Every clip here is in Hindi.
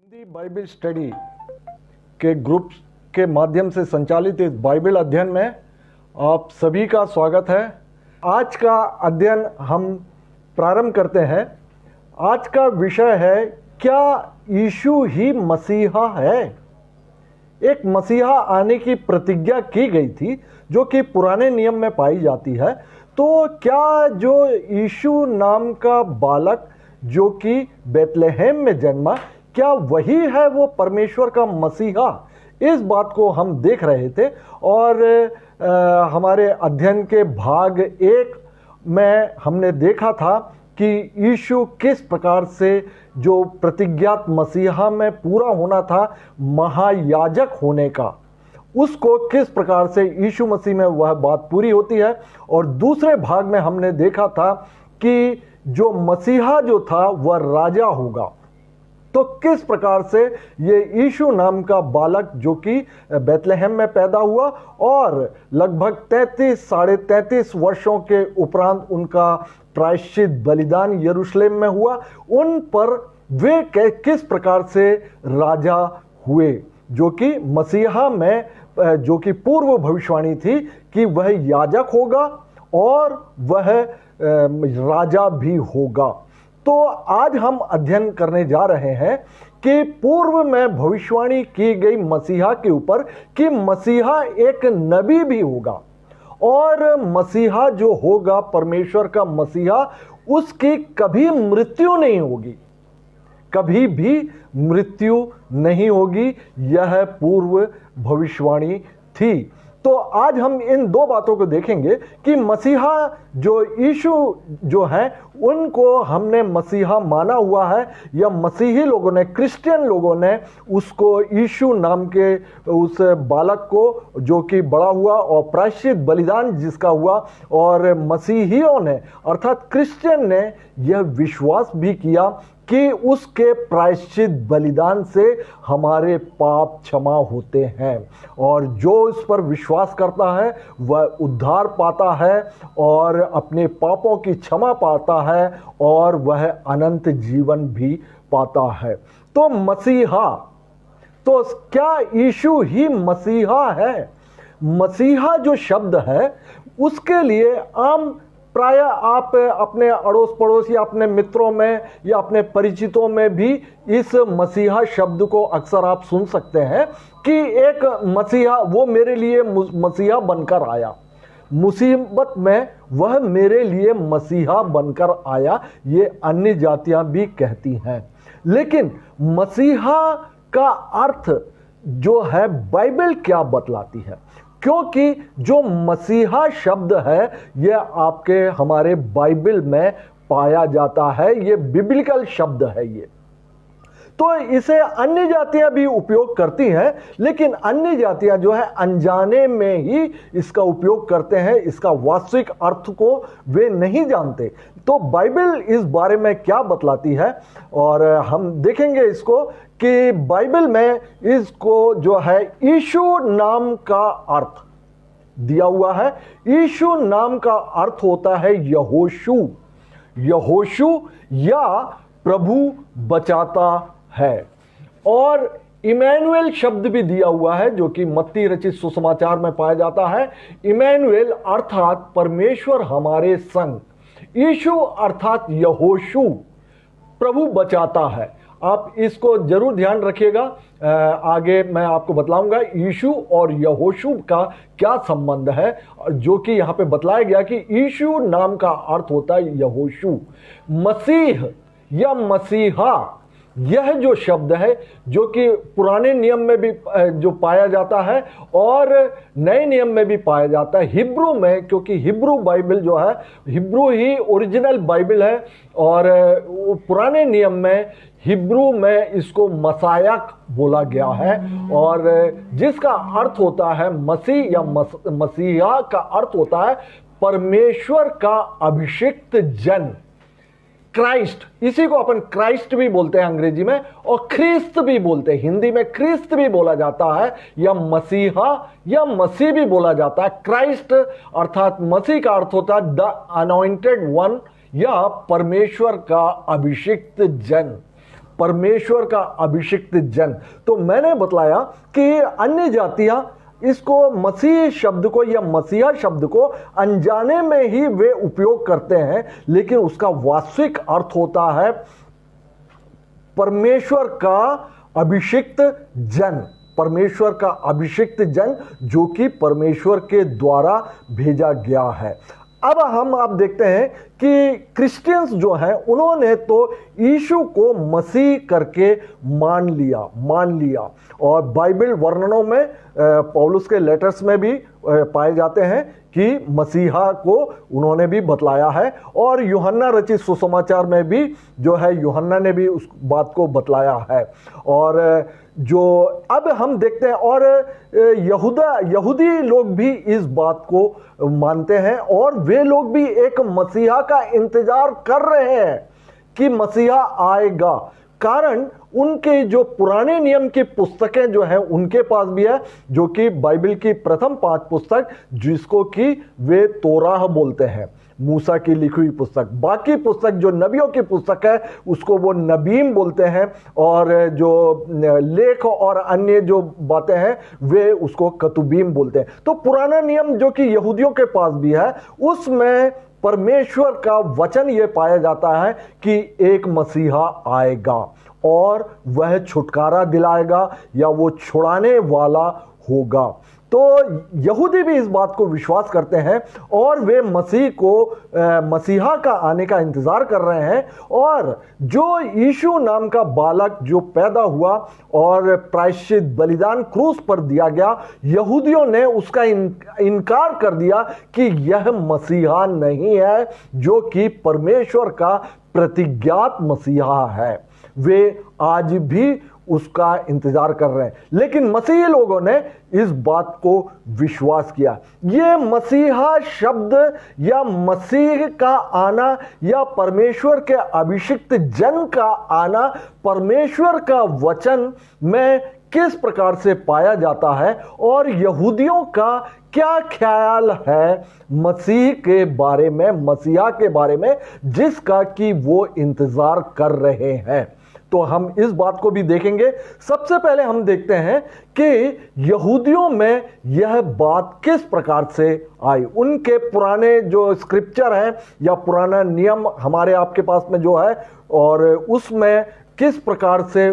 हिंदी बाइबल स्टडी के ग्रुप के माध्यम से संचालित इस बाइबल अध्ययन में आप सभी का स्वागत है। आज का अध्ययन हम प्रारंभ करते हैं। आज का विषय है, क्या यीशु ही मसीहा है। एक मसीहा आने की प्रतिज्ञा की गई थी जो कि पुराने नियम में पाई जाती है। तो क्या जो यीशु नाम का बालक जो कि बेतलेहम में जन्मा, क्या वही है वो परमेश्वर का मसीहा? इस बात को हम देख रहे थे और हमारे अध्ययन के भाग 1 में हमने देखा था कि यीशु किस प्रकार से जो प्रतिज्ञात मसीहा में पूरा होना था, महायाजक होने का, उसको किस प्रकार से यीशु मसीह में वह बात पूरी होती है। और दूसरे भाग में हमने देखा था कि जो मसीहा जो था वह राजा होगा। तो किस प्रकार से ये यीशु नाम का बालक जो कि बेतलेहम में पैदा हुआ और लगभग 33-33.5 वर्षों के उपरांत उनका प्रायश्चित बलिदान यरूशलेम में हुआ, उन पर वे किस प्रकार से राजा हुए, जो कि मसीहा में जो कि पूर्व भविष्यवाणी थी कि वह याजक होगा और वह राजा भी होगा। तो आज हम अध्ययन करने जा रहे हैं कि पूर्व में भविष्यवाणी की गई मसीहा के ऊपर कि मसीहा एक नबी भी होगा और मसीहा जो होगा, परमेश्वर का मसीहा, उसकी कभी मृत्यु नहीं होगी, कभी भी मृत्यु नहीं होगी। यह पूर्व भविष्यवाणी थी। तो आज हम इन दो बातों को देखेंगे कि मसीहा जो यीशु जो है उनको हमने मसीहा माना हुआ है या मसीही लोगों ने, क्रिश्चियन लोगों ने उसको यीशु नाम के उस बालक को जो कि बड़ा हुआ और प्रायश्चित बलिदान जिसका हुआ, और मसीहियों ने अर्थात क्रिश्चियन ने यह विश्वास भी किया कि उसके प्रायश्चित बलिदान से हमारे पाप क्षमा होते हैं और जो इस पर विश्वास करता है वह उद्धार पाता है और अपने पापों की क्षमा पाता है और वह अनंत जीवन भी पाता है। तो मसीहा, तो क्या यीशु ही मसीहा है? मसीहा जो शब्द है उसके लिए आम प्राय आप अपने अड़ोस पड़ोस या अपने मित्रों में या अपने परिचितों में भी इस मसीहा शब्द को अक्सर आप सुन सकते हैं कि एक मसीहा, वो मेरे लिए मसीहा बनकर आया, मुसीबत में वह मेरे लिए मसीहा बनकर आया, ये अन्य जातियां भी कहती हैं। लेकिन मसीहा का अर्थ जो है बाइबल क्या बतलाती है? क्योंकि जो मसीहा शब्द है यह आपके हमारे बाइबल में पाया जाता है, यह बिब्लिकल शब्द है ये। तो इसे अन्य जातियां भी उपयोग करती हैं, लेकिन अन्य जातियां जो है अनजाने में ही इसका उपयोग करते हैं, इसका वास्तविक अर्थ को वे नहीं जानते। तो बाइबल इस बारे में क्या बतलाती है और हम देखेंगे इसको कि बाइबल में इसको जो है यीशु नाम का अर्थ दिया हुआ है। यीशु नाम का अर्थ होता है यहोशू, यहोशू या प्रभु बचाता है। और इमैनुएल शब्द भी दिया हुआ है जो कि मत्ती रचित सुसमाचार में पाया जाता है। इमैनुएल अर्थात परमेश्वर हमारे संग, यीशु अर्थात यहोशू, प्रभु बचाता है। आप इसको जरूर ध्यान रखिएगा, आगे मैं आपको बतलाऊंगा यीशु और यहोशू का क्या संबंध है, जो कि यहां पे बतलाया गया कि यीशु नाम का अर्थ होता है यहोशू। मसीह या मसीहा, यह जो शब्द है जो कि पुराने नियम में भी जो पाया जाता है और नए नियम में भी पाया जाता है, हिब्रू में, क्योंकि हिब्रू बाइबल जो है, हिब्रू ही ओरिजिनल बाइबल है और पुराने नियम में हिब्रू में इसको मसायक बोला गया है और जिसका अर्थ होता है मसीह या मसीहा का अर्थ होता है परमेश्वर का अभिषिक्त जन, क्राइस्ट। इसी को अपन क्राइस्ट भी बोलते हैं अंग्रेजी में और ख्रिस्त भी बोलते हैं, हिंदी में ख्रिस्त भी बोला जाता है या मसीहा या मसीह भी बोला जाता है। क्राइस्ट अर्थात मसीह का अर्थ होता है द अनॉइंटेड वन या परमेश्वर का अभिषिक्त जन। परमेश्वर का अभिषिक्त जन। तो मैंने बतलाया कि अन्य जातियां इसको मसीह शब्द को या मसीहा शब्द को अनजाने में ही वे उपयोग करते हैं, लेकिन उसका वास्तविक अर्थ होता है परमेश्वर का अभिषिक्त जन। परमेश्वर का अभिषिक्त जन जो कि परमेश्वर के द्वारा भेजा गया है। अब आप देखते हैं कि क्रिश्चियंस जो हैं उन्होंने तो यीशु को मसीह करके मान लिया और बाइबल वर्णनों में पौलुस के लेटर्स में भी पाए जाते हैं कि मसीहा को उन्होंने भी बतलाया है, और यूहन्ना रचित सुसमाचार में भी जो है यूहन्ना ने भी उस बात को बतलाया है। और जो अब हम देखते हैं, और यहूदी लोग भी इस बात को मानते हैं और वे लोग भी एक मसीहा का इंतजार कर रहे हैं कि मसीहा आएगा। कारण उनके जो पुराने नियम की पुस्तकें जो हैं उनके पास भी है, जो कि बाइबल की प्रथम 5 पुस्तक जिसको कि वे तोराह बोलते हैं, मूसा की लिखी हुई पुस्तक। बाकी पुस्तक जो नबियों की पुस्तक है उसको वो नबीम बोलते हैं, और जो लेख और अन्य जो बातें हैं वे उसको कतुबीम बोलते हैं। तो पुराना नियम जो कि यहूदियों के पास भी है उसमें परमेश्वर का वचन यह पाया जाता है कि एक मसीहा आएगा और वह छुटकारा दिलाएगा या वो छुड़ाने वाला होगा। तो यहूदी भी इस बात को विश्वास करते हैं और वे मसीहा का आने का इंतजार कर रहे हैं। और जो यीशु नाम का बालक जो पैदा हुआ और प्रायश्चित बलिदान क्रूस पर दिया गया, यहूदियों ने उसका इनकार कर दिया कि यह मसीहा नहीं है जो कि परमेश्वर का प्रतिज्ञात मसीहा है। वे आज भी उसका इंतजार कर रहे हैं, लेकिन मसीही लोगों ने इस बात को विश्वास किया। यह मसीहा शब्द या मसीह का आना या परमेश्वर के अभिषिक्त जन का आना परमेश्वर का वचन में किस प्रकार से पाया जाता है, और यहूदियों का क्या ख्याल है मसीह के बारे में, मसीहा के बारे में जिसका कि वो इंतजार कर रहे हैं। तो हम इस बात को भी देखेंगे। सबसे पहले हम देखते हैं कि यहूदियों में यह बात किस प्रकार से आई। उनके पुराने जो स्क्रिप्चर हैं या पुराना नियम हमारे आपके पास में जो है, और उसमें किस प्रकार से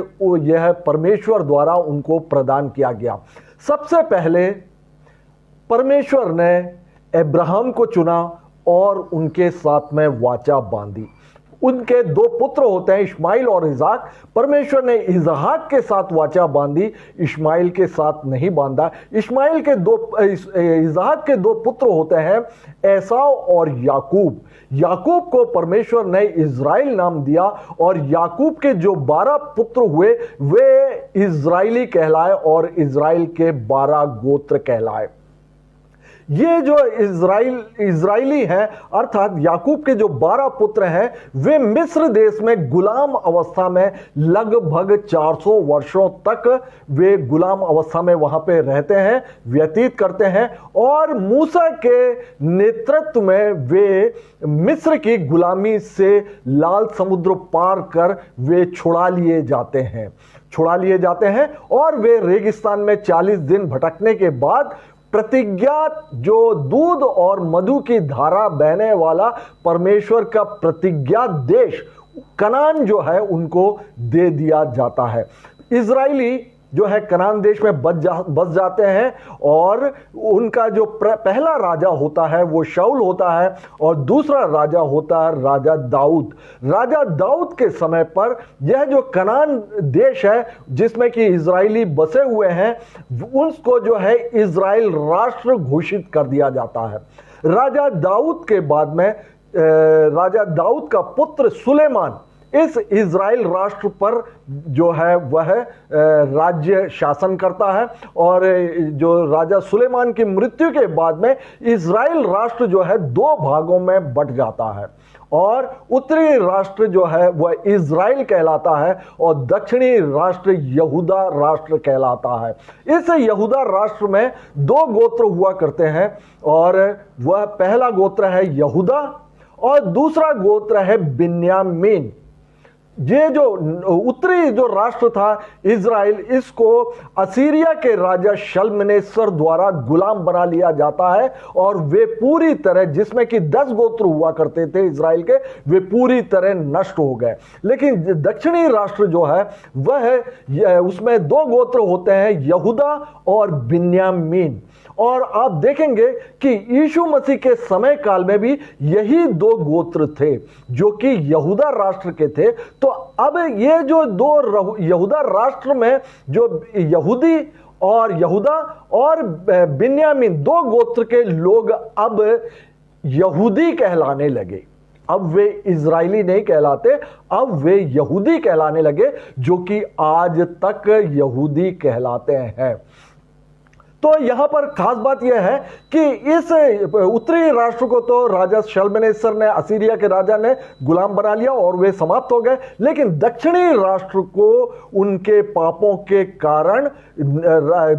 यह परमेश्वर द्वारा उनको प्रदान किया गया। सबसे पहले परमेश्वर ने अब्राहम को चुना और उनके साथ में वाचा बांधी। उनके 2 पुत्र होते हैं, इश्माइल और इज़हाक। परमेश्वर ने इज़हाक के साथ वाचा बांधी, इश्माइल के साथ नहीं बांधा। इज़हाक के 2 पुत्र होते हैं, एसाव और याकूब। याकूब को परमेश्वर ने इज़राइल नाम दिया, और याकूब के जो 12 पुत्र हुए वे इज़राइली कहलाए और इज़राइल के 12 गोत्र कहलाए। ये जो इज़राइली हैं अर्थात याकूब के जो 12 पुत्र हैं वे मिस्र देश में गुलाम अवस्था में लगभग 400 वर्षों तक वे गुलाम अवस्था में वहां पे रहते हैं, व्यतीत करते हैं, और मूसा के नेतृत्व में वे मिस्र की गुलामी से लाल समुद्र पार कर वे छुड़ा लिए जाते हैं और वे रेगिस्तान में 40 दिन भटकने के बाद प्रतिज्ञात जो दूध और मधु की धारा बहने वाला परमेश्वर का प्रतिज्ञात देश कनान जो है उनको दे दिया जाता है। इजराइली जो है कनान देश में बस जाते हैं, और उनका जो पहला राजा होता है वो शाऊल होता है, और दूसरा राजा होता है राजा दाऊद। राजा दाऊद के समय पर यह जो कनान देश है जिसमें कि इजराइली बसे हुए हैं उसको जो है इजराइल राष्ट्र घोषित कर दिया जाता है। राजा दाऊद के बाद में राजा दाऊद का पुत्र सुलेमान इस इजराइल राष्ट्र पर जो है वह राज्य शासन करता है, और जो राजा सुलेमान की मृत्यु के बाद में इजराइल राष्ट्र जो है 2 भागों में बंट जाता है, और उत्तरी राष्ट्र जो है वह इजराइल कहलाता है और दक्षिणी राष्ट्र यहूदा राष्ट्र कहलाता है। इस यहूदा राष्ट्र में 2 गोत्र हुआ करते हैं, और वह पहला गोत्र है यहूदा और दूसरा गोत्र है बिन्यामीन। ये जो उत्तरी जो राष्ट्र था इजराइल, इसको असीरिया के राजा शल्मनेसर द्वारा गुलाम बना लिया जाता है और वे पूरी तरह, जिसमें कि 10 गोत्र हुआ करते थे इजराइल के, वे पूरी तरह नष्ट हो गए। लेकिन दक्षिणी राष्ट्र जो है वह, उसमें 2 गोत्र होते हैं, यहूदा और बिन्यामीन। और आप देखेंगे कि यीशु मसीह के समय काल में भी यही 2 गोत्र थे जो कि यहूदा राष्ट्र के थे। तो अब ये जो 2 यहूदा राष्ट्र में जो यहूदी और यहूदा और बिन्यामीन 2 गोत्र के लोग अब यहूदी कहलाने लगे। अब वे इजरायली नहीं कहलाते, अब वे यहूदी कहलाने लगे, जो कि आज तक यहूदी कहलाते हैं। तो यहां पर खास बात यह है कि इस उत्तरी राष्ट्र को तो राजा शल्मनेसर ने, असीरिया के राजा ने गुलाम बना लिया और वे समाप्त हो गए। लेकिन दक्षिणी राष्ट्र को उनके पापों के कारण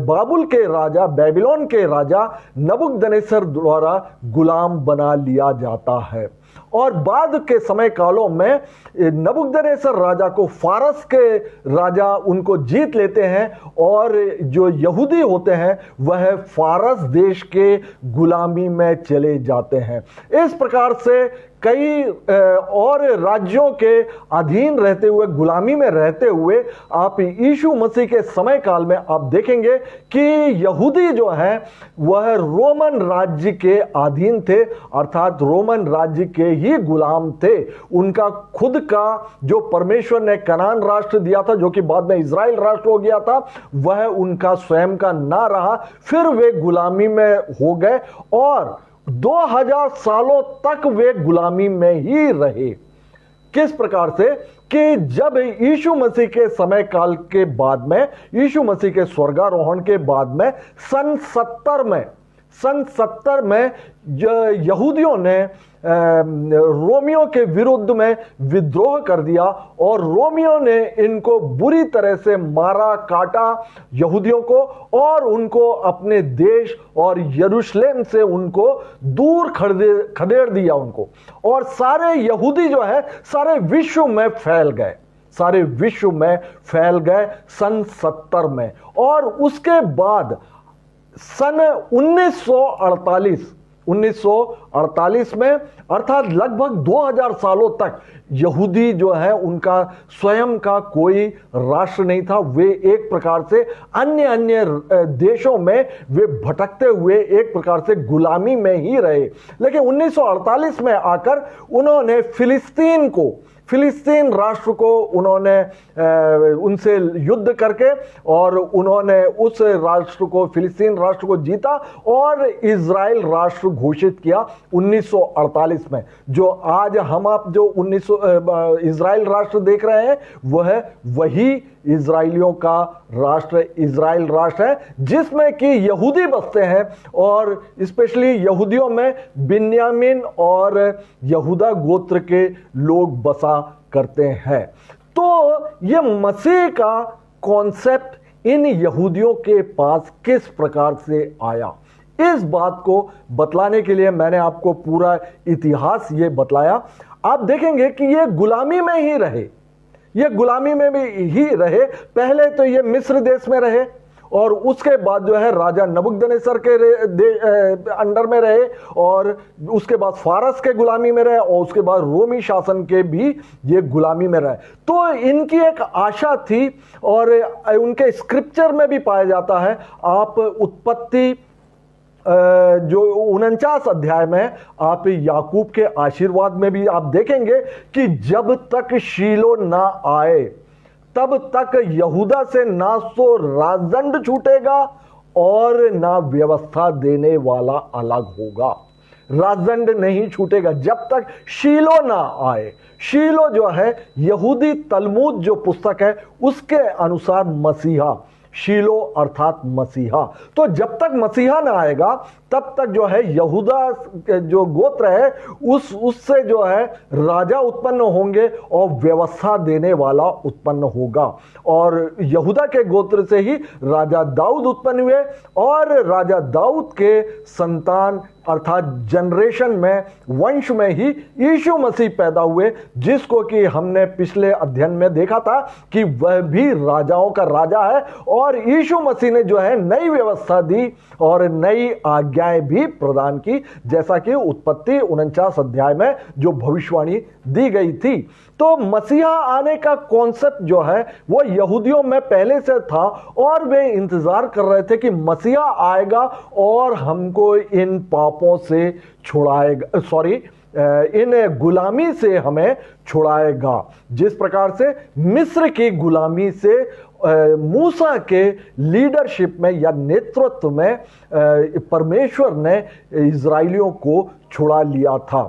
बाबुल के राजा, बेबीलोन के राजा नबूकदनेस्सर द्वारा गुलाम बना लिया जाता है। और बाद के समय कालों में नबूकदनेस्सर राजा को फारस के राजा उनको जीत लेते हैं और जो यहूदी होते हैं वह फारस देश के गुलामी में चले जाते हैं। इस प्रकार से कई और राज्यों के अधीन रहते हुए, गुलामी में रहते हुए, आप यीशु मसीह के समय काल में आप देखेंगे कि यहूदी जो है वह रोमन राज्य के अधीन थे, अर्थात रोमन राज्य के ही गुलाम थे। उनका खुद का जो परमेश्वर ने कनान राष्ट्र दिया था, जो कि बाद में इजराइल राष्ट्र हो गया था, वह उनका स्वयं का ना रहा। फिर वे गुलामी में हो गए और 2000 सालों तक वे गुलामी में ही रहे। किस प्रकार से कि जब यीशु मसीह के समय काल के बाद में, यीशु मसीह के स्वर्गारोहण के बाद में सन 70 में यहूदियों ने रोमियों के विरुद्ध में विद्रोह कर दिया और रोमियों ने इनको बुरी तरह से मारा, काटा यहूदियों को, और उनको अपने देश और यरूशलेम से उनको दूर खदेड़ दिया उनको। और सारे यहूदी जो है सारे विश्व में फैल गए, सारे विश्व में फैल गए सन 70 में। और उसके बाद सन 1948 में, अर्थात लगभग 2000 सालों तक यहूदी जो है उनका स्वयं का कोई राष्ट्र नहीं था। वे एक प्रकार से अन्य देशों में वे भटकते हुए एक प्रकार से गुलामी में ही रहे। लेकिन 1948 में आकर उन्होंने फिलिस्तीन राष्ट्र को उन्होंने उनसे युद्ध करके और उन्होंने उस राष्ट्र को, फिलिस्तीन राष्ट्र को जीता और इजराइल राष्ट्र घोषित किया 1948 में। जो आज हम आप जो इजराइल राष्ट्र देख रहे हैं वही इजराइलियों का राष्ट्र इजराइल राष्ट्र है, जिसमें कि यहूदी बसते हैं और स्पेशली यहूदियों में बिन्यामीन और यहूदा गोत्र के लोग बसा करते हैं। तो ये मसीह का कॉन्सेप्ट इन यहूदियों के पास किस प्रकार से आया, इस बात को बतलाने के लिए मैंने आपको पूरा इतिहास ये बतलाया। आप देखेंगे कि ये गुलामी में ही रहे, ये गुलामी में भी ही रहे। पहले तो ये मिस्र देश में रहे और उसके बाद जो है राजा नबूकदनेस्सर के अंडर में रहे और उसके बाद फारस के गुलामी में रहे और उसके बाद रोमी शासन के भी ये गुलामी में रहे। तो इनकी एक आशा थी और उनके स्क्रिप्चर में भी पाया जाता है। आप उत्पत्ति जो 49 अध्याय में आप याकूब के आशीर्वाद में भी आप देखेंगे कि जब तक शीलो ना आए तब तक यहूदा से ना तो राजदंड छूटेगा और ना व्यवस्था देने वाला अलग होगा। राजदंड नहीं छूटेगा जब तक शीलो ना आए। शीलो जो है यहूदी तलमूद जो पुस्तक है उसके अनुसार मसीहा, शीलो अर्थात मसीहा। तो जब तक मसीहा ना आएगा तब तक जो है यहूदा जो गोत्र है उससे जो है राजा उत्पन्न होंगे और व्यवस्था देने वाला उत्पन्न होगा। और यहूदा के गोत्र से ही राजा दाऊद उत्पन्न हुए और राजा दाऊद के संतान अर्थात जनरेशन में, वंश में ही यीशु मसीह पैदा हुए, जिसको कि हमने पिछले अध्ययन में देखा था कि वह भी राजाओं का राजा है। और यीशु मसीह ने जो है नई व्यवस्था दी और नई आज्ञाएं भी प्रदान की, जैसा कि उत्पत्ति 49 अध्याय में जो भविष्यवाणी दी गई थी। तो मसीहा आने का कॉन्सेप्ट जो है वो यहूदियों में पहले से था और वे इंतजार कर रहे थे कि मसीहा आएगा और हमको इन पापों से छुड़ाएगा, इन गुलामी से हमें छुड़ाएगा। जिस प्रकार से मिस्र की गुलामी से मूसा के लीडरशिप में या नेतृत्व में परमेश्वर ने इजराइलियों को छुड़ा लिया था।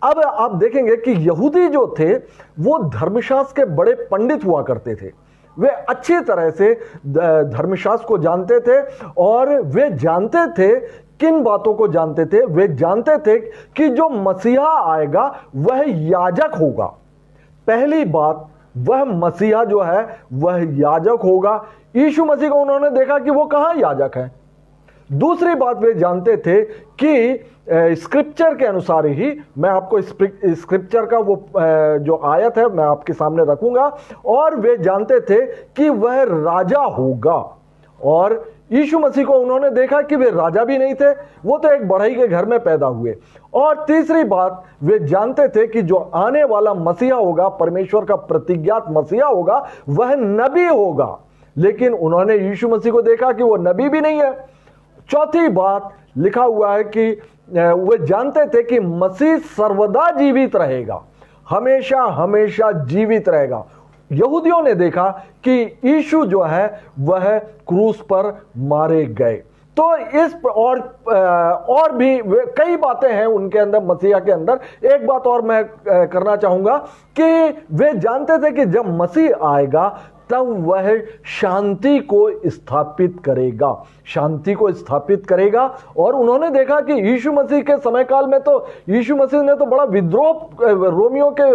अब आप देखेंगे कि यहूदी जो थे वो धर्मशास्त्र के बड़े पंडित हुआ करते थे। वे अच्छी तरह से धर्मशास्त्र को जानते थे और वे जानते थे, किन बातों को जानते थे? वे जानते थे कि जो मसीहा आएगा वह याजक होगा। पहली बात, वह मसीहा जो है वह याजक होगा। यीशु मसीह को उन्होंने देखा कि वो कहां याजक है। दूसरी बात, वे जानते थे कि स्क्रिप्चर के अनुसार ही, मैं आपको स्क्रिप्चर का वो जो आयत है मैं आपके सामने रखूंगा, और वे जानते थे कि वह राजा होगा। और यीशु मसीह को उन्होंने देखा कि वे राजा भी नहीं थे, वो तो एक बढ़ई के घर में पैदा हुए। और तीसरी बात, वे जानते थे कि जो आने वाला मसीहा होगा, परमेश्वर का प्रतिज्ञात मसीहा होगा, वह नबी होगा। लेकिन उन्होंने यीशु मसीह को देखा कि वो नबी भी नहीं है। चौथी बात, लिखा हुआ है कि वे जानते थे कि मसीह सर्वदा जीवित रहेगा, हमेशा हमेशा जीवित रहेगा। यहूदियों ने देखा कि यीशु जो है वह क्रूस पर मारे गए। तो इस और भी कई बातें हैं उनके अंदर, मसीहा के अंदर। एक बात और मैं करना चाहूंगा कि वे जानते थे कि जब मसीह आएगा तब वह शांति को स्थापित करेगा, शांति को स्थापित करेगा। और उन्होंने देखा कि यीशु मसीह के समय काल में तो यीशु मसीह ने तो बड़ा विद्रोह, रोमियों के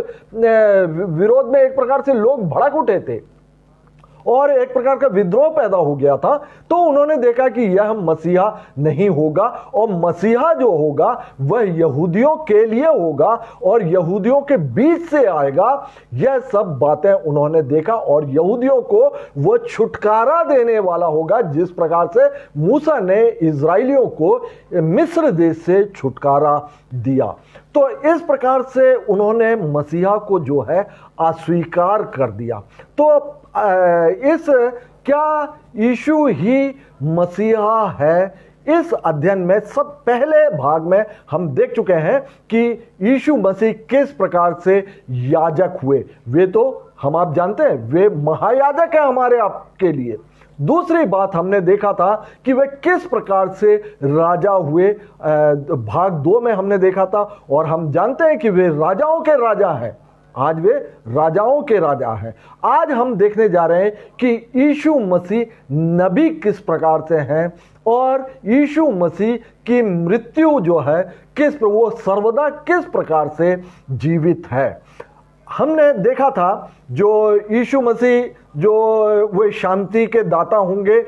विरोध में एक प्रकार से लोग भड़क उठे थे और एक प्रकार का विद्रोह पैदा हो गया था। तो उन्होंने देखा कि यह मसीहा नहीं होगा और मसीहा जो होगा वह यहूदियों के लिए होगा और यहूदियों के बीच से आएगा। यह सब बातें उन्होंने देखा और यहूदियों को वो छुटकारा देने वाला होगा, जिस प्रकार से मूसा ने इजराइलियों को मिस्र देश से छुटकारा दिया। तो इस प्रकार से उन्होंने मसीहा को जो है अस्वीकार कर दिया। तो इस क्या यीशु ही मसीहा है, इस अध्ययन में सब पहले भाग में हम देख चुके हैं कि यीशु मसीह किस प्रकार से याजक हुए। वे तो आप जानते हैं, वे महायाजक हैं हमारे आपके लिए। दूसरी बात हमने देखा था कि वे किस प्रकार से राजा हुए, भाग 2 में हमने देखा था। और हम जानते हैं कि वे राजाओं के राजा हैं, आज वे राजाओं के राजा हैं। आज हम देखने जा रहे हैं कि यीशु मसीह नबी किस प्रकार से हैं और यीशु मसीह की मृत्यु जो है वो सर्वदा किस प्रकार से जीवित है। हमने देखा था जो यीशु मसीह जो वे शांति के दाता होंगे,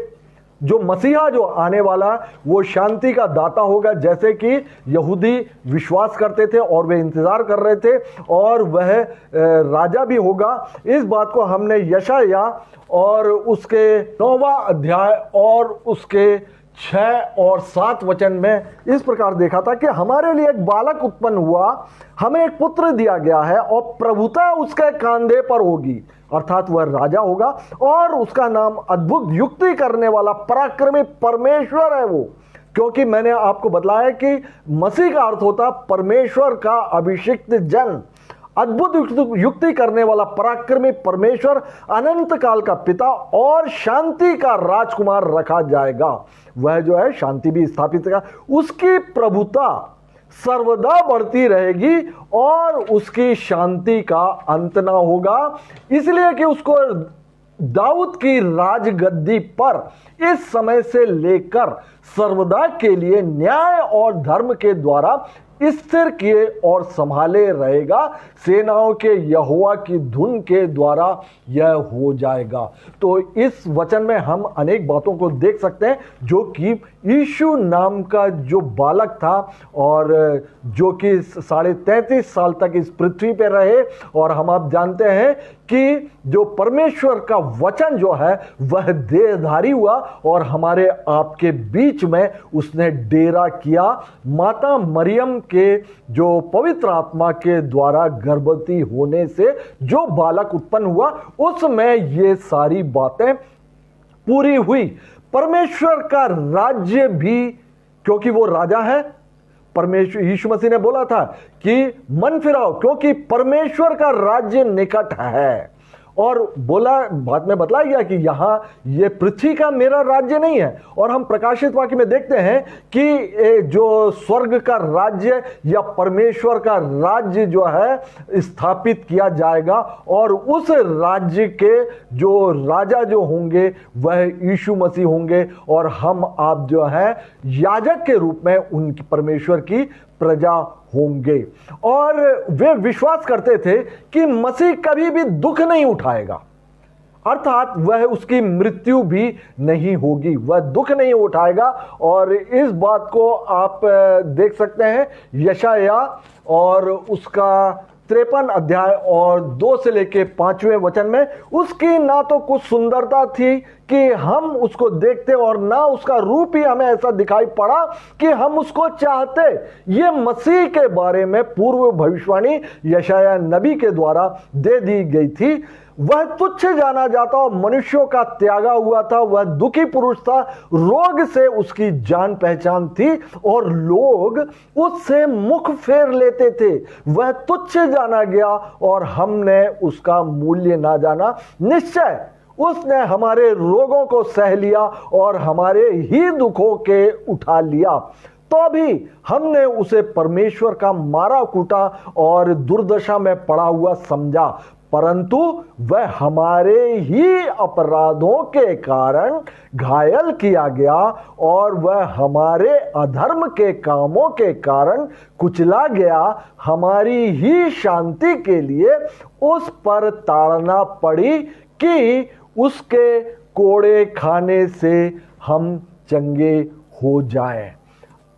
जो मसीहा जो आने वाला वो शांति का दाता होगा, जैसे कि यहूदी विश्वास करते थे और वे इंतजार कर रहे थे, और वह राजा भी होगा। इस बात को हमने यशाया और उसके 9वां अध्याय और उसके 6 और 7 वचन में इस प्रकार देखा था कि हमारे लिए एक बालक उत्पन्न हुआ, हमें एक पुत्र दिया गया है और प्रभुता उसके कंधे पर होगी, अर्थात वह राजा होगा और उसका नाम अद्भुत युक्ति करने वाला पराक्रमी परमेश्वर है वो। क्योंकि मैंने आपको बताया कि मसीह का अर्थ होता परमेश्वर का अभिषिक्त जन। अद्भुत युक्ति करने वाला पराक्रमी परमेश्वर, अनंत काल का पिता और शांति का राजकुमार रखा जाएगा। वह जो है शांति भी स्थापित करेगा, उसकी प्रभुता सर्वदा बढ़ती रहेगी और उसकी शांति का अंत ना होगा, इसलिए कि उसको दाऊद की राजगद्दी पर इस समय से लेकर सर्वदा के लिए न्याय और धर्म के द्वारा स्थिर किए और संभाले रहेगा। सेनाओं के यहोवा की धुन के द्वारा यह हो जाएगा। तो इस वचन में हम अनेक बातों को देख सकते हैं, जो कि यीशु नाम का जो बालक था और जो कि 33.5 साल तक इस पृथ्वी पर रहे, और हम आप जानते हैं कि जो परमेश्वर का वचन जो है वह देहधारी हुआ और हमारे आपके बीच में उसने डेरा किया। माता मरियम के जो पवित्र आत्मा के द्वारा गर्भवती होने से जो बालक उत्पन्न हुआ, उसमें ये सारी बातें पूरी हुई। परमेश्वर का राज्य भी, क्योंकि वो राजा है, परमेश्वर, यीशु मसीह ने बोला था कि मन फिराओ क्योंकि परमेश्वर का राज्य निकट है। और बोला, बात में बतलाया गया कि यहां ये पृथ्वी का मेरा राज्य नहीं है। और हम प्रकाशित वाक्य में देखते हैं कि जो स्वर्ग का राज्य या परमेश्वर का राज्य जो है स्थापित किया जाएगा, और उस राज्य के जो राजा जो होंगे वह यीशु मसीह होंगे, और हम आप जो है याजक के रूप में उनकी परमेश्वर की प्रजा होंगे। और वे विश्वास करते थे कि मसीह कभी भी दुख नहीं उठाएगा, अर्थात वह उसकी मृत्यु भी नहीं होगी, वह दुख नहीं उठाएगा। और इस बात को आप देख सकते हैं यशाया और उसका 53 अध्याय और 2 से लेके 5वें वचन में। उसकी ना तो कुछ सुंदरता थी कि हम उसको देखते, और ना उसका रूप ही हमें ऐसा दिखाई पड़ा कि हम उसको चाहते। ये मसीह के बारे में पूर्व भविष्यवाणी यशाया नबी के द्वारा दे दी गई थी। वह तुच्छ जाना जाता और मनुष्यों का त्यागा हुआ था, वह दुखी पुरुष था, रोग से उसकी जान पहचान थी और लोग उससे मुख फेर लेते थे। वह तुच्छ जाना गया और हमने उसका मूल्य ना जाना। निश्चय उसने हमारे रोगों को सह लिया और हमारे ही दुखों के उठा लिया, तो भी हमने उसे परमेश्वर का मारा कूटा और दुर्दशा में पड़ा हुआ समझा। परंतु वह हमारे ही अपराधों के कारण घायल किया गया और वह हमारे अधर्म के कामों के कारण कुचला गया। हमारी ही शांति के लिए उस पर ताड़ना पड़ी कि उसके कोड़े खाने से हम चंगे हो जाएं।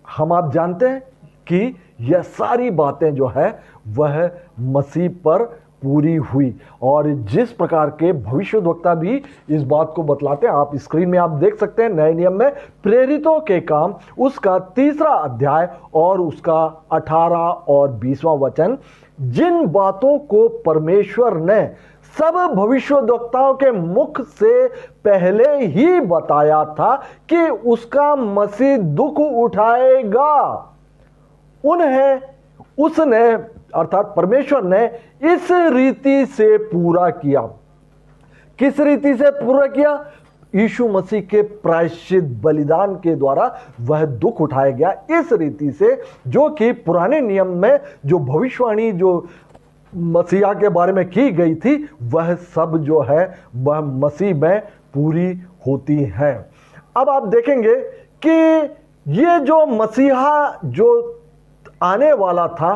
हम आप जानते हैं कि यह सारी बातें जो है वह मसीह पर पूरी हुई, और जिस प्रकार के भविष्यद्वक्ता भी इस बात को बतलाते हैं, आप स्क्रीन में आप देख सकते हैं नए नियम में प्रेरितों के काम उसका 3रा अध्याय और उसका 18 और 20वां वचन। जिन बातों को परमेश्वर ने सब भविष्यद्वक्ताओं के मुख से पहले ही बताया था कि उसका मसीह दुख उठाएगा, उन्हें उसने अर्थात परमेश्वर ने इस रीति से पूरा किया। किस रीति से पूरा किया? यीशु मसीह के प्रायश्चित बलिदान के द्वारा वह दुख उठाया गया इस रीति से, जो कि पुराने नियम में जो भविष्यवाणी जो मसीहा के बारे में की गई थी वह सब जो है वह मसीह में पूरी होती है। अब आप देखेंगे कि ये जो मसीहा जो आने वाला था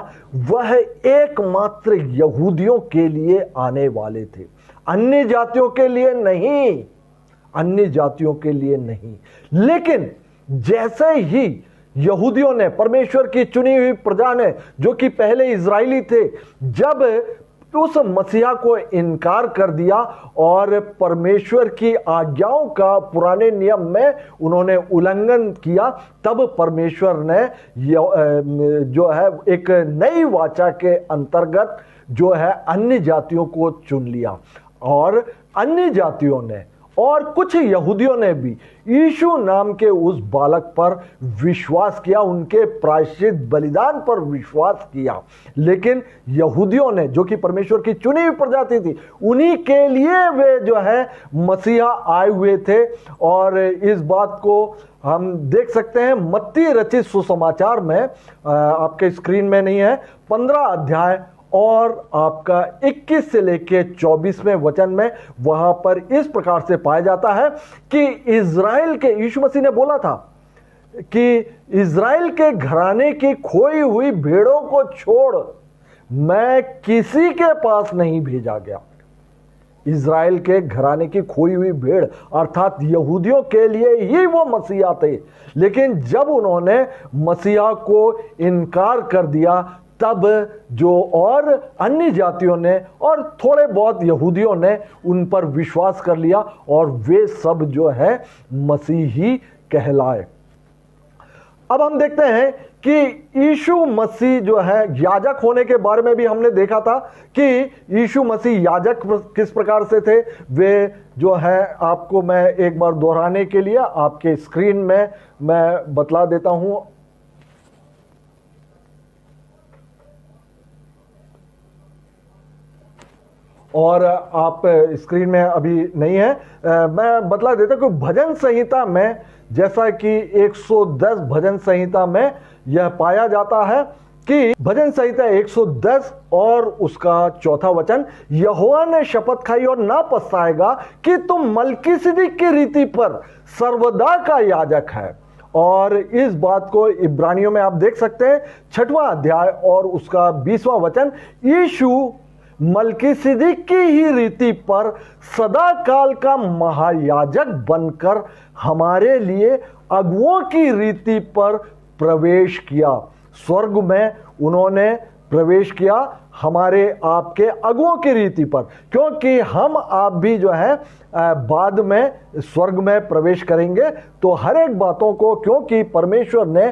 वह एकमात्र यहूदियों के लिए आने वाले थे, अन्य जातियों के लिए नहीं, अन्य जातियों के लिए नहीं। लेकिन जैसे ही यहूदियों ने, परमेश्वर की चुनी हुई प्रजा ने, जो कि पहले इजरायली थे, जब उस मसीहा को इनकार कर दिया और परमेश्वर की आज्ञाओं का पुराने नियम में उन्होंने उल्लंघन किया, तब परमेश्वर ने जो है एक नई वाचा के अंतर्गत जो है अन्य जातियों को चुन लिया। और अन्य जातियों ने और कुछ यहूदियों ने भी यीशु नाम के उस बालक पर विश्वास किया, उनके प्रायश्चित बलिदान पर विश्वास किया। लेकिन यहूदियों ने, जो कि परमेश्वर की चुनी हुई प्रजाति थी, उन्हीं के लिए वे जो है मसीहा आए हुए थे। और इस बात को हम देख सकते हैं मत्ती रचित सुसमाचार में, आपके स्क्रीन में नहीं है, 15 अध्याय और आपका 21 से लेके 24वें वचन में वहां पर इस प्रकार से पाया जाता है कि इज़राइल के, यीशु मसीह ने बोला था कि इज़राइल के घराने की खोई हुई भेड़ों को छोड़ मैं किसी के पास नहीं भेजा गया। इज़राइल के घराने की खोई हुई भेड़ अर्थात यहूदियों के लिए ही वो मसीहा थे, लेकिन जब उन्होंने मसीहा को इनकार कर दिया तब जो और अन्य जातियों ने और थोड़े बहुत यहूदियों ने उन पर विश्वास कर लिया और वे सब जो है मसीही कहलाए। अब हम देखते हैं कि यीशु मसीह जो है याजक होने के बारे में भी हमने देखा था कि यीशु मसीह याजक किस प्रकार से थे। वे जो है आपको मैं एक बार दोहराने के लिए आपके स्क्रीन में मैं बतला देता हूं। और आप स्क्रीन में अभी नहीं है, मैं बतला देता हूं कि भजन संहिता में, जैसा कि 110 भजन संहिता में यह पाया जाता है कि भजन संहिता 110 और उसका 4था वचन, यहोवा ने शपथ खाई और ना पछताएगा कि तुम मलकीसिदक की रीति पर सर्वदा का याजक है। और इस बात को इब्रानियों में आप देख सकते हैं 6वां अध्याय और उसका 20वां वचन, यीशु मलकीसिदक की ही रीति पर सदा काल का महायाजक बनकर हमारे लिए अगुओं की रीति पर प्रवेश किया। स्वर्ग में उन्होंने प्रवेश किया हमारे आपके अगुओं की रीति पर, क्योंकि हम आप भी जो है बाद में स्वर्ग में प्रवेश करेंगे। तो हर एक बातों को, क्योंकि परमेश्वर ने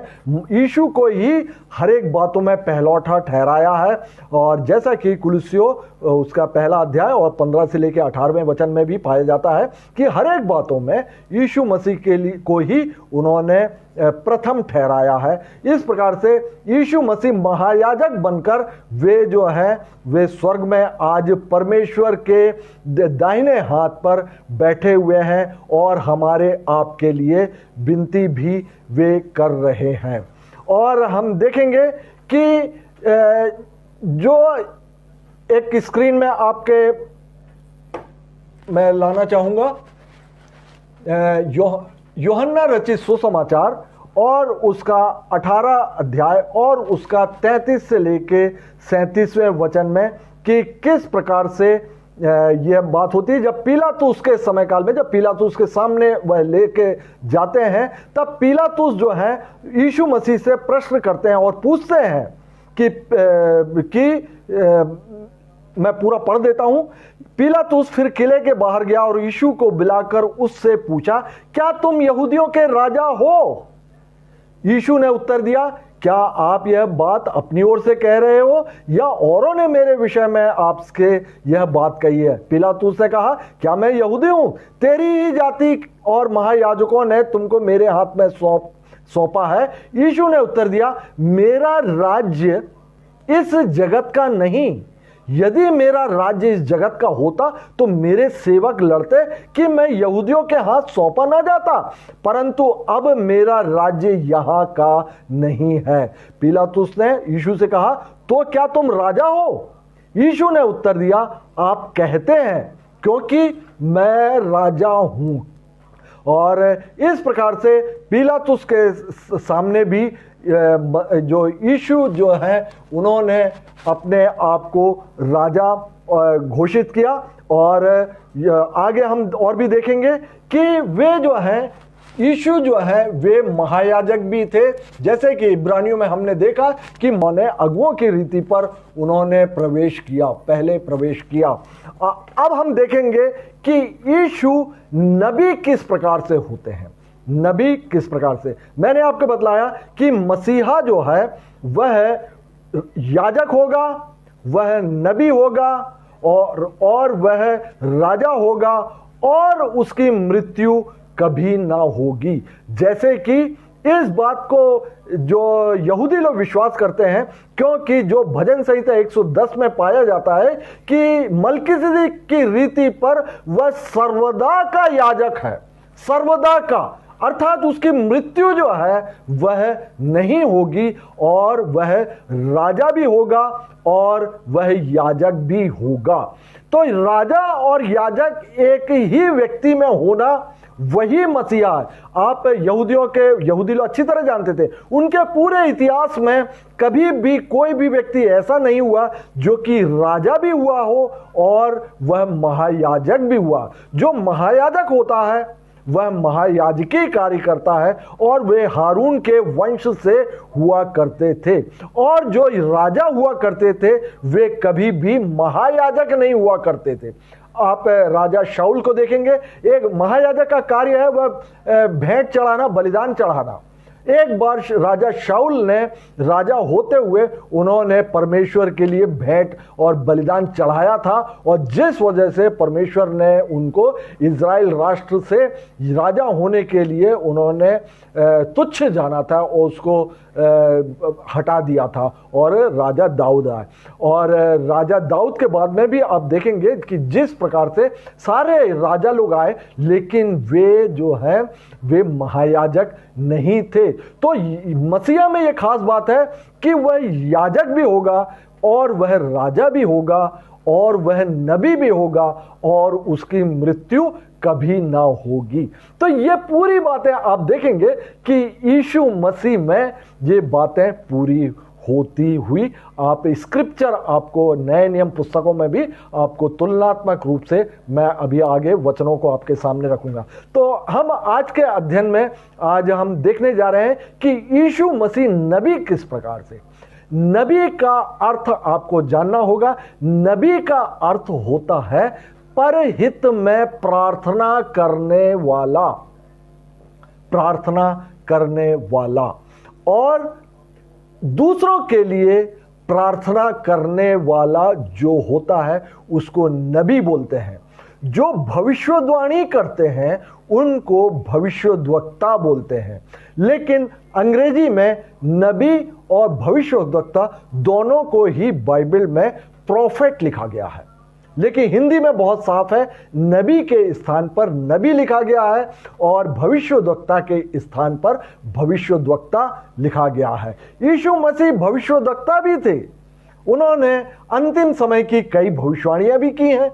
यीशु को ही हर एक बातों में पहलौठा ठहराया है। और जैसा कि कुलुस्सियों उसका 1 अध्याय और 15 से लेकर 18वें वचन में भी पाया जाता है कि हर एक बातों में यीशु मसीह के लिए को ही उन्होंने प्रथम ठहराया है। इस प्रकार से यीशु मसीह महायाजक बनकर वे जो है वे स्वर्ग में आज परमेश्वर के दाहिने हाथ पर बैठे हुए हैं और हमारे आपके लिए विनती भी वे कर रहे हैं। और हम देखेंगे कि जो एक स्क्रीन में आपके मैं लाना चाहूंगा यूहन्ना रचित सुसमाचार और उसका 18 अध्याय और उसका 33 से लेके 37वें वचन में कि किस प्रकार से यह बात होती है। जब पिलातुस के समय काल में, जब पिलातुस के सामने वह लेके जाते हैं, तब पिलातुस जो है यीशु मसीह से प्रश्न करते हैं और पूछते हैं कि मैं पूरा पढ़ देता हूं। पिलातुस फिर किले के बाहर गया और यीशु को बुलाकर उससे पूछा, क्या तुम यहूदियों के राजा हो? यीशु ने उत्तर दिया, क्या आप यह बात अपनी ओर से कह रहे हो या औरों ने मेरे विषय में आपसे यह बात कही है? पिलातुस ने कहा, क्या मैं यहूदी हूं? तेरी ही जाति और महायाजकों ने तुमको मेरे हाथ में सौंपा है। यीशु ने उत्तर दिया, मेरा राज्य इस जगत का नहीं। यदि मेरा राज्य इस जगत का होता तो मेरे सेवक लड़ते कि मैं यहूदियों के हाथ सौंपा ना जाता, परंतु अब मेरा राज्य यहां का नहीं है। पिलातुस ने यीशु से कहा, तो क्या तुम राजा हो? यीशु ने उत्तर दिया, आप कहते हैं, क्योंकि मैं राजा हूं। और इस प्रकार से पिलातुस के सामने भी जो यीशु जो है उन्होंने अपने आप को राजा घोषित किया। और आगे हम और भी देखेंगे कि वे जो है यीशु जो है वे महायाजक भी थे, जैसे कि इब्रानियों में हमने देखा कि उन्होंने अगुओं की रीति पर उन्होंने प्रवेश किया, पहले प्रवेश किया। अब हम देखेंगे कि यीशु नबी किस प्रकार से होते हैं। नबी किस प्रकार से, मैंने आपको बतलाया कि मसीहा जो है वह याजक होगा, वह नबी होगा और वह राजा होगा और उसकी मृत्यु कभी ना होगी। जैसे कि इस बात को जो यहूदी लोग विश्वास करते हैं, क्योंकि जो भजन संहिता 110 में पाया जाता है कि मलकीसिदक की रीति पर वह सर्वदा का याजक है, सर्वदा का। अर्थात उसकी मृत्यु जो है वह नहीं होगी और वह राजा भी होगा और वह याजक भी होगा। तो राजा और याजक एक ही व्यक्ति में होना वही मसीहा है। आप यहूदी लोग अच्छी तरह जानते थे, उनके पूरे इतिहास में कभी भी कोई भी व्यक्ति ऐसा नहीं हुआ जो कि राजा भी हुआ हो और वह महायाजक भी हुआ। जो महायाजक होता है वह महायाजकी कार्य करता है और वे हारून के वंश से हुआ करते थे, और जो राजा हुआ करते थे वे कभी भी महायाजक नहीं हुआ करते थे। आप राजा शाऊल को देखेंगे, एक महायाजक का कार्य है वह भेंट चढ़ाना, बलिदान चढ़ाना। एक बार राजा शाऊल ने राजा होते हुए उन्होंने परमेश्वर के लिए भेंट और बलिदान चढ़ाया था, और जिस वजह से परमेश्वर ने उनको इज़राइल राष्ट्र से राजा होने के लिए उन्होंने तुच्छ जाना था और उसको हटा दिया था और राजा दाऊद आए। और राजा दाऊद के बाद में भी आप देखेंगे कि जिस प्रकार से सारे राजा लोग आए, लेकिन वे जो हैं वे महायाजक नहीं थे। तो मसीहा में ये खास बात है कि वह याजक भी होगा और वह राजा भी होगा और वह नबी भी होगा और उसकी मृत्यु कभी ना होगी। तो ये पूरी बातें आप देखेंगे कि यीशु मसीह में ये बातें पूरी होती हुई आप स्क्रिप्चर आपको नए नियम पुस्तकों में भी आपको तुलनात्मक रूप से मैं अभी आगे वचनों को आपके सामने रखूंगा। तो हम आज के अध्ययन में आज हम देखने जा रहे हैं कि यीशु मसीह नबी किस प्रकार से। नबी का अर्थ आपको जानना होगा। नबी का अर्थ होता है परहित में प्रार्थना करने वाला, प्रार्थना करने वाला, और दूसरों के लिए प्रार्थना करने वाला जो होता है उसको नबी बोलते हैं। जो भविष्यवाणी करते हैं उनको भविष्यद्वक्ता बोलते हैं। लेकिन अंग्रेजी में नबी और भविष्यद्वक्ता दोनों को ही बाइबल में प्रोफेट लिखा गया है, लेकिन हिंदी में बहुत साफ है, नबी के स्थान पर नबी लिखा गया है और भविष्यद्वक्ता के स्थान पर भविष्यद्वक्ता लिखा गया है। यीशु मसीह भविष्यद्वक्ता भी थे। उन्होंने अंतिम समय की कई भविष्यवाणियां भी की हैं।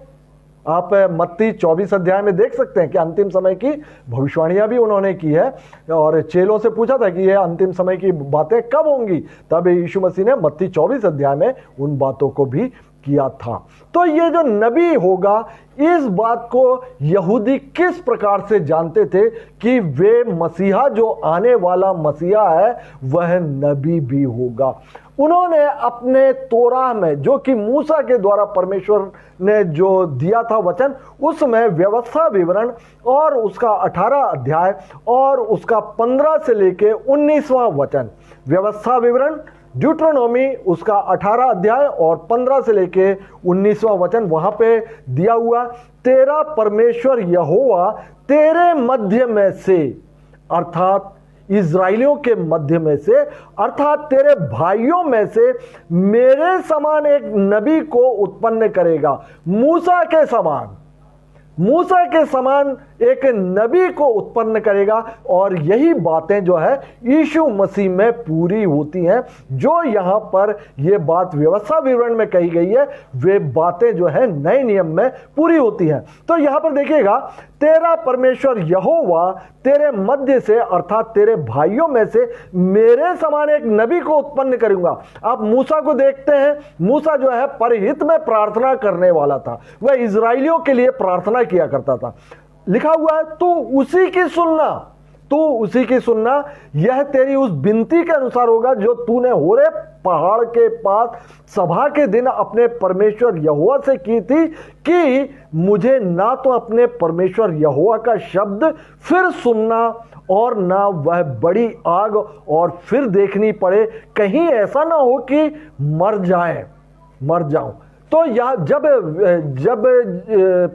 आप मत्ती 24 अध्याय में देख सकते हैं कि अंतिम समय की भविष्यवाणियां भी उन्होंने की है, और चेलों से पूछा था कि ये अंतिम समय की बातें कब होंगी, तब यीशु मसीह ने मत्ती 24 अध्याय में उन बातों को भी किया था। तो ये जो नबी होगा, इस बात को यहूदी किस प्रकार से जानते थे कि वे मसीहा जो आने वाला मसीहा है वह नबी भी होगा। उन्होंने अपने तोराह में, जो कि मूसा के द्वारा परमेश्वर ने जो दिया था वचन, उसमें व्यवस्था विवरण और उसका 18 अध्याय और उसका 15 से लेके 19वां वचन, व्यवस्था विवरण ड्यूट्रोनोमी उसका 18 अध्याय और 15 से लेके 19वां वचन, वहां पे दिया हुआ, तेरा परमेश्वर यहोवा तेरे मध्य में से, अर्थात इज़राइलियों के मध्य में से, अर्थात तेरे भाइयों में से मेरे समान एक नबी को उत्पन्न करेगा। मूसा के समान, मूसा के समान एक नबी को उत्पन्न करेगा। और यही बातें जो है यीशु मसीह में पूरी होती हैं। जो यहां पर ये बात व्यवस्था विवरण में कही गई है, वे बातें जो है नए नियम में पूरी होती हैं। तो यहां पर देखिएगा, तेरा परमेश्वर यहोवा तेरे मध्य से, अर्थात तेरे भाइयों में से मेरे समान एक नबी को उत्पन्न करूंगा। आप मूसा को देखते हैं, मूसा जो है परहित में प्रार्थना करने वाला था, वह इज़राइलियों के लिए प्रार्थना किया करता था। लिखा हुआ है, तू उसी की सुनना, तू उसी की सुनना, यह तेरी उस विनती के अनुसार होगा जो तूने होरे पहाड़ के पास सभा के दिन अपने परमेश्वर यहोवा से की थी, कि मुझे ना तो अपने परमेश्वर यहोवा का शब्द फिर सुनना और ना वह बड़ी आग और फिर देखनी पड़े, कहीं ऐसा ना हो कि मर जाऊं। तो यह जब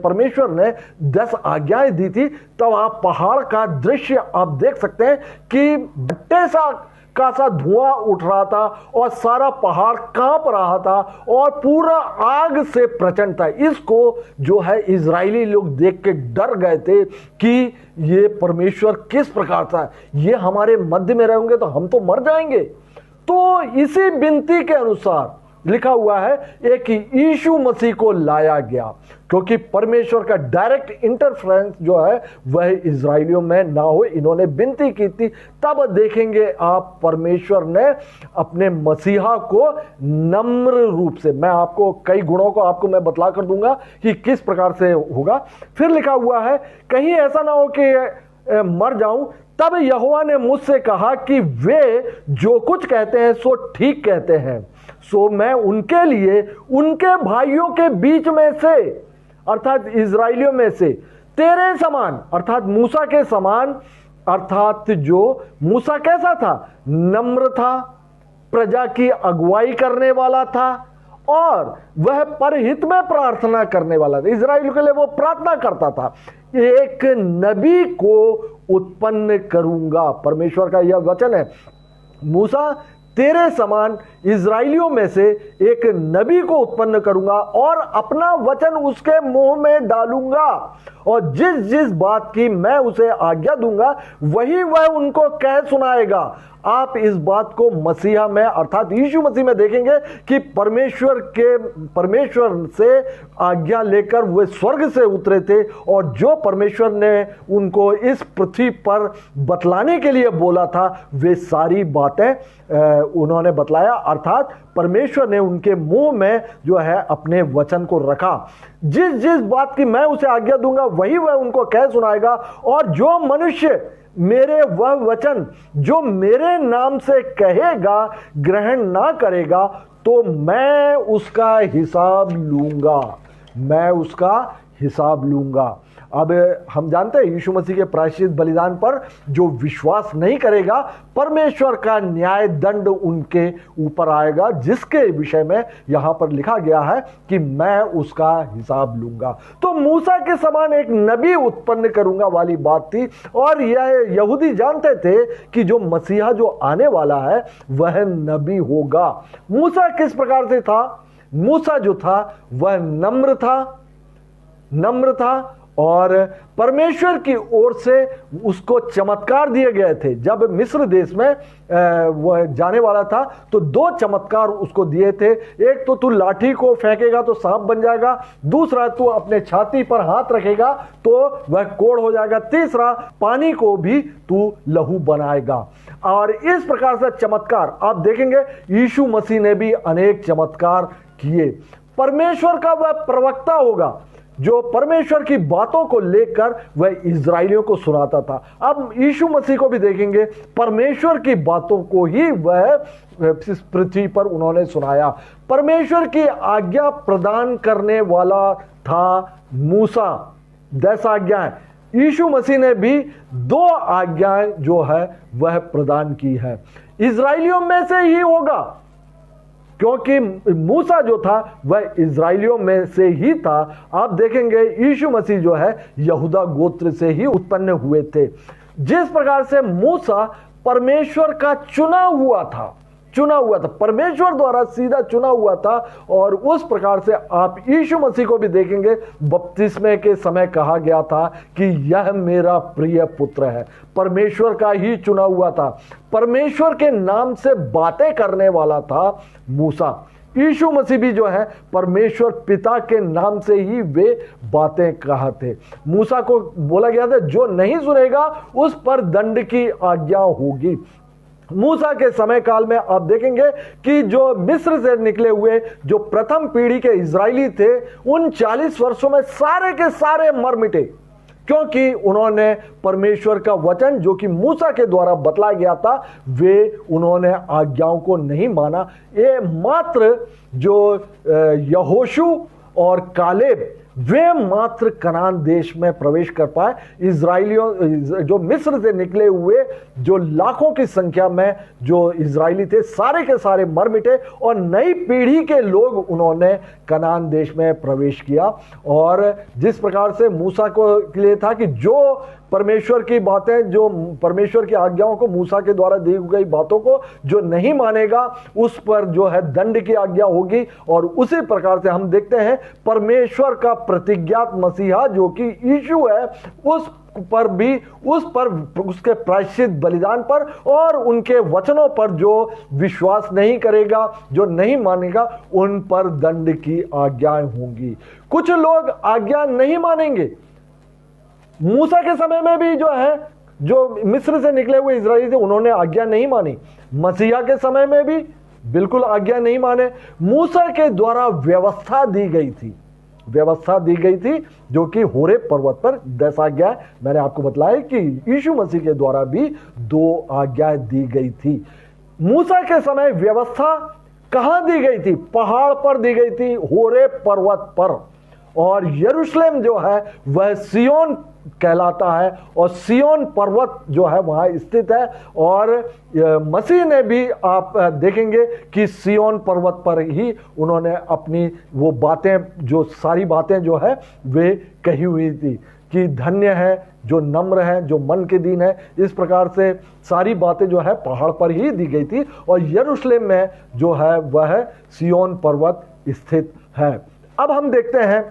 परमेश्वर ने 10 आज्ञाएं दी थी, तब आप पहाड़ का दृश्य आप देख सकते हैं कि भट्टे सा का सा धुआं उठ रहा था और सारा पहाड़ कांप रहा था और पूरा आग से प्रचंड था। इसको जो है इजरायली लोग देख के डर गए थे कि ये परमेश्वर किस प्रकार था, ये हमारे मध्य में रहेंगे तो हम तो मर जाएंगे। तो इसी विनती के अनुसार लिखा हुआ है एक यीशु मसीह को लाया गया, क्योंकि परमेश्वर का डायरेक्ट इंटरफेरेंस जो है वह इजराइलियों में ना हो, इन्होंने विनती की थी। तब देखेंगे आप परमेश्वर ने अपने मसीहा को नम्र रूप से, मैं आपको कई गुणों को आपको मैं बतला कर दूंगा कि किस प्रकार से होगा। फिर लिखा हुआ है कहीं ऐसा ना हो कि मर जाऊं। तब यहोवा ने मुझसे कहा कि वे जो कुछ कहते हैं सो ठीक कहते हैं, सो मैं उनके लिए उनके भाइयों के बीच में से अर्थात इजराइलियों में से तेरे समान अर्थात मूसा के समान, अर्थात जो मूसा कैसा था, नम्र था, प्रजा की अगुवाई करने वाला था और वह परहित में प्रार्थना करने वाला था। इजराइल के लिए वो प्रार्थना करता था, एक नबी को उत्पन्न करूंगा। परमेश्वर का यह वचन है, मूसा तेरे समान इजराइलियों में से एक नबी को उत्पन्न करूंगा और अपना वचन उसके मुंह में डालूंगा और जिस जिस बात की मैं उसे आज्ञा दूंगा वही वह उनको कह सुनाएगा। आप इस बात को मसीहा में अर्थात यीशु मसीह में देखेंगे कि परमेश्वर से आज्ञा लेकर वे स्वर्ग से उतरे थे और जो परमेश्वर ने उनको इस पृथ्वी पर बतलाने के लिए बोला था वे सारी बातें उन्होंने बतलाया, अर्थात परमेश्वर ने उनके मुंह में जो है अपने वचन को रखा। जिस जिस बात की मैं उसे आज्ञा दूंगा वही वह उनको कह सुनाएगा और जो मनुष्य मेरे वह वचन जो मेरे नाम से कहेगा ग्रहण ना करेगा तो मैं उसका हिसाब लूंगा, मैं उसका हिसाब लूंगा। अब हम जानते हैं यीशु मसीह के प्रायश्चित बलिदान पर जो विश्वास नहीं करेगा परमेश्वर का न्याय दंड उनके ऊपर आएगा, जिसके विषय में यहां पर लिखा गया है कि मैं उसका हिसाब लूंगा। तो मूसा के समान एक नबी उत्पन्न करूंगा वाली बात थी और यह यहूदी जानते थे कि जो मसीहा जो आने वाला है वह नबी होगा। मूसा किस प्रकार से था? मूसा जो था वह नम्र था और परमेश्वर की ओर से उसको चमत्कार दिए गए थे। जब मिस्र देश में वह जाने वाला था तो दो चमत्कार उसको दिए थे, एक तो तू लाठी को फेंकेगा तो सांप बन जाएगा, दूसरा तू अपने छाती पर हाथ रखेगा तो वह कोढ़ हो जाएगा, तीसरा पानी को भी तू लहू बनाएगा। और इस प्रकार से चमत्कार आप देखेंगे यीशु मसीह ने भी अनेक चमत्कार किए। परमेश्वर का वह प्रवक्ता होगा जो परमेश्वर की बातों को लेकर वह इजराइलियों को सुनाता था। अब यीशु मसीह को भी देखेंगे, परमेश्वर की बातों को ही वह इस पृथ्वी पर उन्होंने सुनाया। परमेश्वर की आज्ञा प्रदान करने वाला था मूसा, 10 आज्ञाएं। यीशु मसीह ने भी 2 आज्ञाएं जो है वह प्रदान की है। इजराइलियों में से ही होगा क्योंकि मूसा जो था वह इजराइलियों में से ही था। आप देखेंगे यीशु मसीह जो है यहूदा गोत्र से ही उत्पन्न हुए थे। जिस प्रकार से मूसा परमेश्वर का चुना हुआ था, परमेश्वर द्वारा सीधा चुना हुआ था, और उस प्रकार से आप यीशु मसीह को भी देखेंगे। बपतिस्मे के समय कहा गया था कि यह मेरा प्रिय पुत्र है, परमेश्वर का ही चुना हुआ था। परमेश्वर के नाम से बातें करने वाला था मूसा। यीशु मसीह भी जो है परमेश्वर पिता के नाम से ही वे बातें कहते। मूसा को बोला गया था जो नहीं सुनेगा उस पर दंड की आज्ञा होगी। मूसा के समय काल में आप देखेंगे कि जो मिस्र से निकले हुए जो प्रथम पीढ़ी के इजरायली थे उन 40 वर्षों में सारे के सारे मर मिटे, क्योंकि उन्होंने परमेश्वर का वचन जो कि मूसा के द्वारा बतलाया गया था वे उन्होंने आज्ञाओं को नहीं माना। ये मात्र जो यहोशू और कालेब वे मात्र कनान देश में प्रवेश कर पाए। इजराइलियों जो मिस्र से निकले हुए जो लाखों की संख्या में जो इजरायली थे, सारे के सारे मर मिटे और नई पीढ़ी के लोग उन्होंने कनान देश में प्रवेश किया। और जिस प्रकार से मूसा को के लिए था कि जो परमेश्वर की बातें, जो परमेश्वर की आज्ञाओं को, मूसा के द्वारा दी गई बातों को जो नहीं मानेगा उस पर जो है दंड की आज्ञा होगी। और उसी प्रकार से हम देखते हैं परमेश्वर का प्रतिज्ञात मसीहा जो कि यीशु है, उस पर भी, उस पर, उसके प्रायश्चित बलिदान पर और उनके वचनों पर जो विश्वास नहीं करेगा, जो नहीं मानेगा, उन पर दंड की आज्ञाएं होंगी। कुछ लोग आज्ञा नहीं मानेंगे। मूसा के समय में भी जो है, जो मिस्र से निकले हुए इजरायली थे, उन्होंने आज्ञा नहीं मानी। मसीहा के समय में भी बिल्कुल आज्ञा नहीं माने। मूसा के द्वारा व्यवस्था दी गई थी, व्यवस्था दी गई थी जो कि होरेब पर्वत पर 10 आज्ञाएं, मैंने आपको बताया कि यीशु मसीह के द्वारा भी 2 आज्ञाएं दी गई थी। मूसा के समय व्यवस्था कहां दी गई थी? पहाड़ पर दी गई थी, होरेब पर्वत पर। और यरूशलेम जो है वह सियोन कहलाता है और सियोन पर्वत जो है वहां स्थित है। और मसीह ने भी, आप देखेंगे कि सियोन पर्वत पर ही उन्होंने अपनी वो बातें, जो सारी बातें जो है वे कही हुई थी कि धन्य है जो नम्र है, जो मन के दीन है। इस प्रकार से सारी बातें जो है पहाड़ पर ही दी गई थी और यरूशलेम में जो है वह सियोन पर्वत स्थित है। अब हम देखते हैं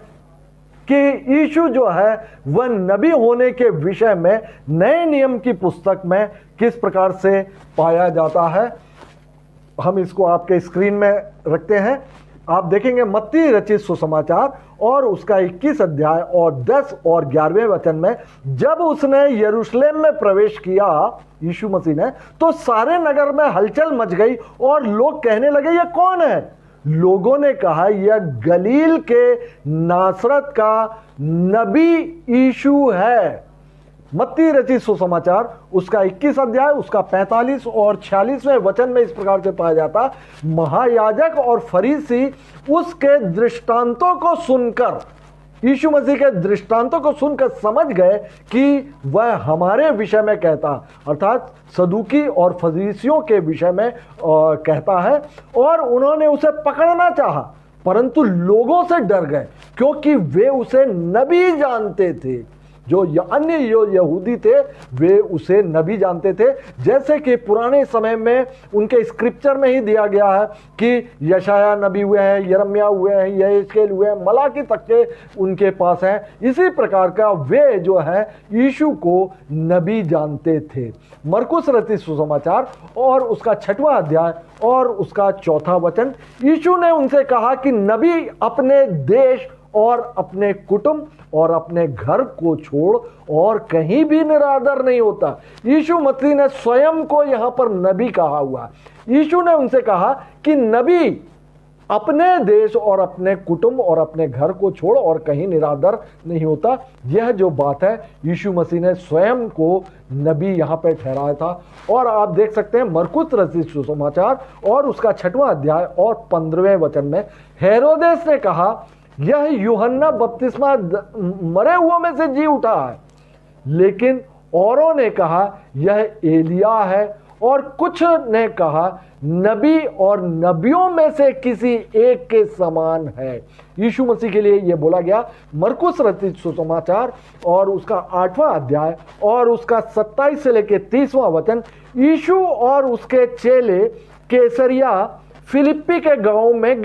कि यीशु जो है वह नबी होने के विषय में नए नियम की पुस्तक में किस प्रकार से पाया जाता है। हम इसको आपके स्क्रीन में रखते हैं। आप देखेंगे मत्ती रचित सुसमाचार और उसका 21 अध्याय और 10 और 11वें वचन में, जब उसने यरूशलेम में प्रवेश किया, यीशु मसीह ने, तो सारे नगर में हलचल मच गई और लोग कहने लगे यह कौन है? लोगों ने कहा यह गलील के नासरत का नबी यीशु है। मत्ती रचित सुसमाचार उसका 21 अध्याय उसका 45 और 46वें वचन में इस प्रकार से पाया जाता, महायाजक और फरीसी उसके दृष्टांतों को सुनकर, यीशु मसीह के दृष्टांतों को सुनकर समझ गए कि वह हमारे विषय में कहता, अर्थात सदूकी और फरीसियों के विषय में कहता है। और उन्होंने उसे पकड़ना चाहा परंतु लोगों से डर गए क्योंकि वे उसे नबी जानते थे। जो अन्य यहूदी थे वे उसे नबी जानते थे, जैसे कि पुराने समय में उनके स्क्रिप्चर में ही दिया गया है कि यशाया नबी हुए हैं, यिर्मयाह हुए हैं, यहेजकेल हुए हैं, मलाकी तक के उनके पास हैं। इसी प्रकार का वे जो है यीशु को नबी जानते थे। मरकुस रचित सुसमाचार और उसका 6वां अध्याय और उसका 4था वचन, यीशु ने उनसे कहा कि नबी अपने देश और अपने कुटुंब और अपने घर को छोड़ और कहीं भी निरादर नहीं होता। यीशु मसीह ने स्वयं को यहां पर नबी कहा हुआ। यीशु ने उनसे कहा कि नबी अपने देश और अपने कुटुंब और अपने घर को छोड़ और कहीं निरादर नहीं होता। यह जो बात है यीशु मसीह ने स्वयं को नबी यहां पर ठहराया था। और आप देख सकते हैं मरकुस रचित सुसमाचार और उसका 6वां अध्याय और 15वें वचन में, हेरोदेस ने कहा यह यूहन्ना बपतिस्मा मरे हुओं में से जी उठा है, लेकिन औरों ने कहा यह एलिया है और कुछ ने कहा नबी और नबियों में से किसी एक के समान है। यीशु मसीह के लिए यह बोला गया। मरकुस रचित सुसमाचार और उसका 8वां अध्याय और उसका 27 से लेकर 30वां वचन, यीशु और उसके चेले कैसरिया फिलिप्पी के गांव में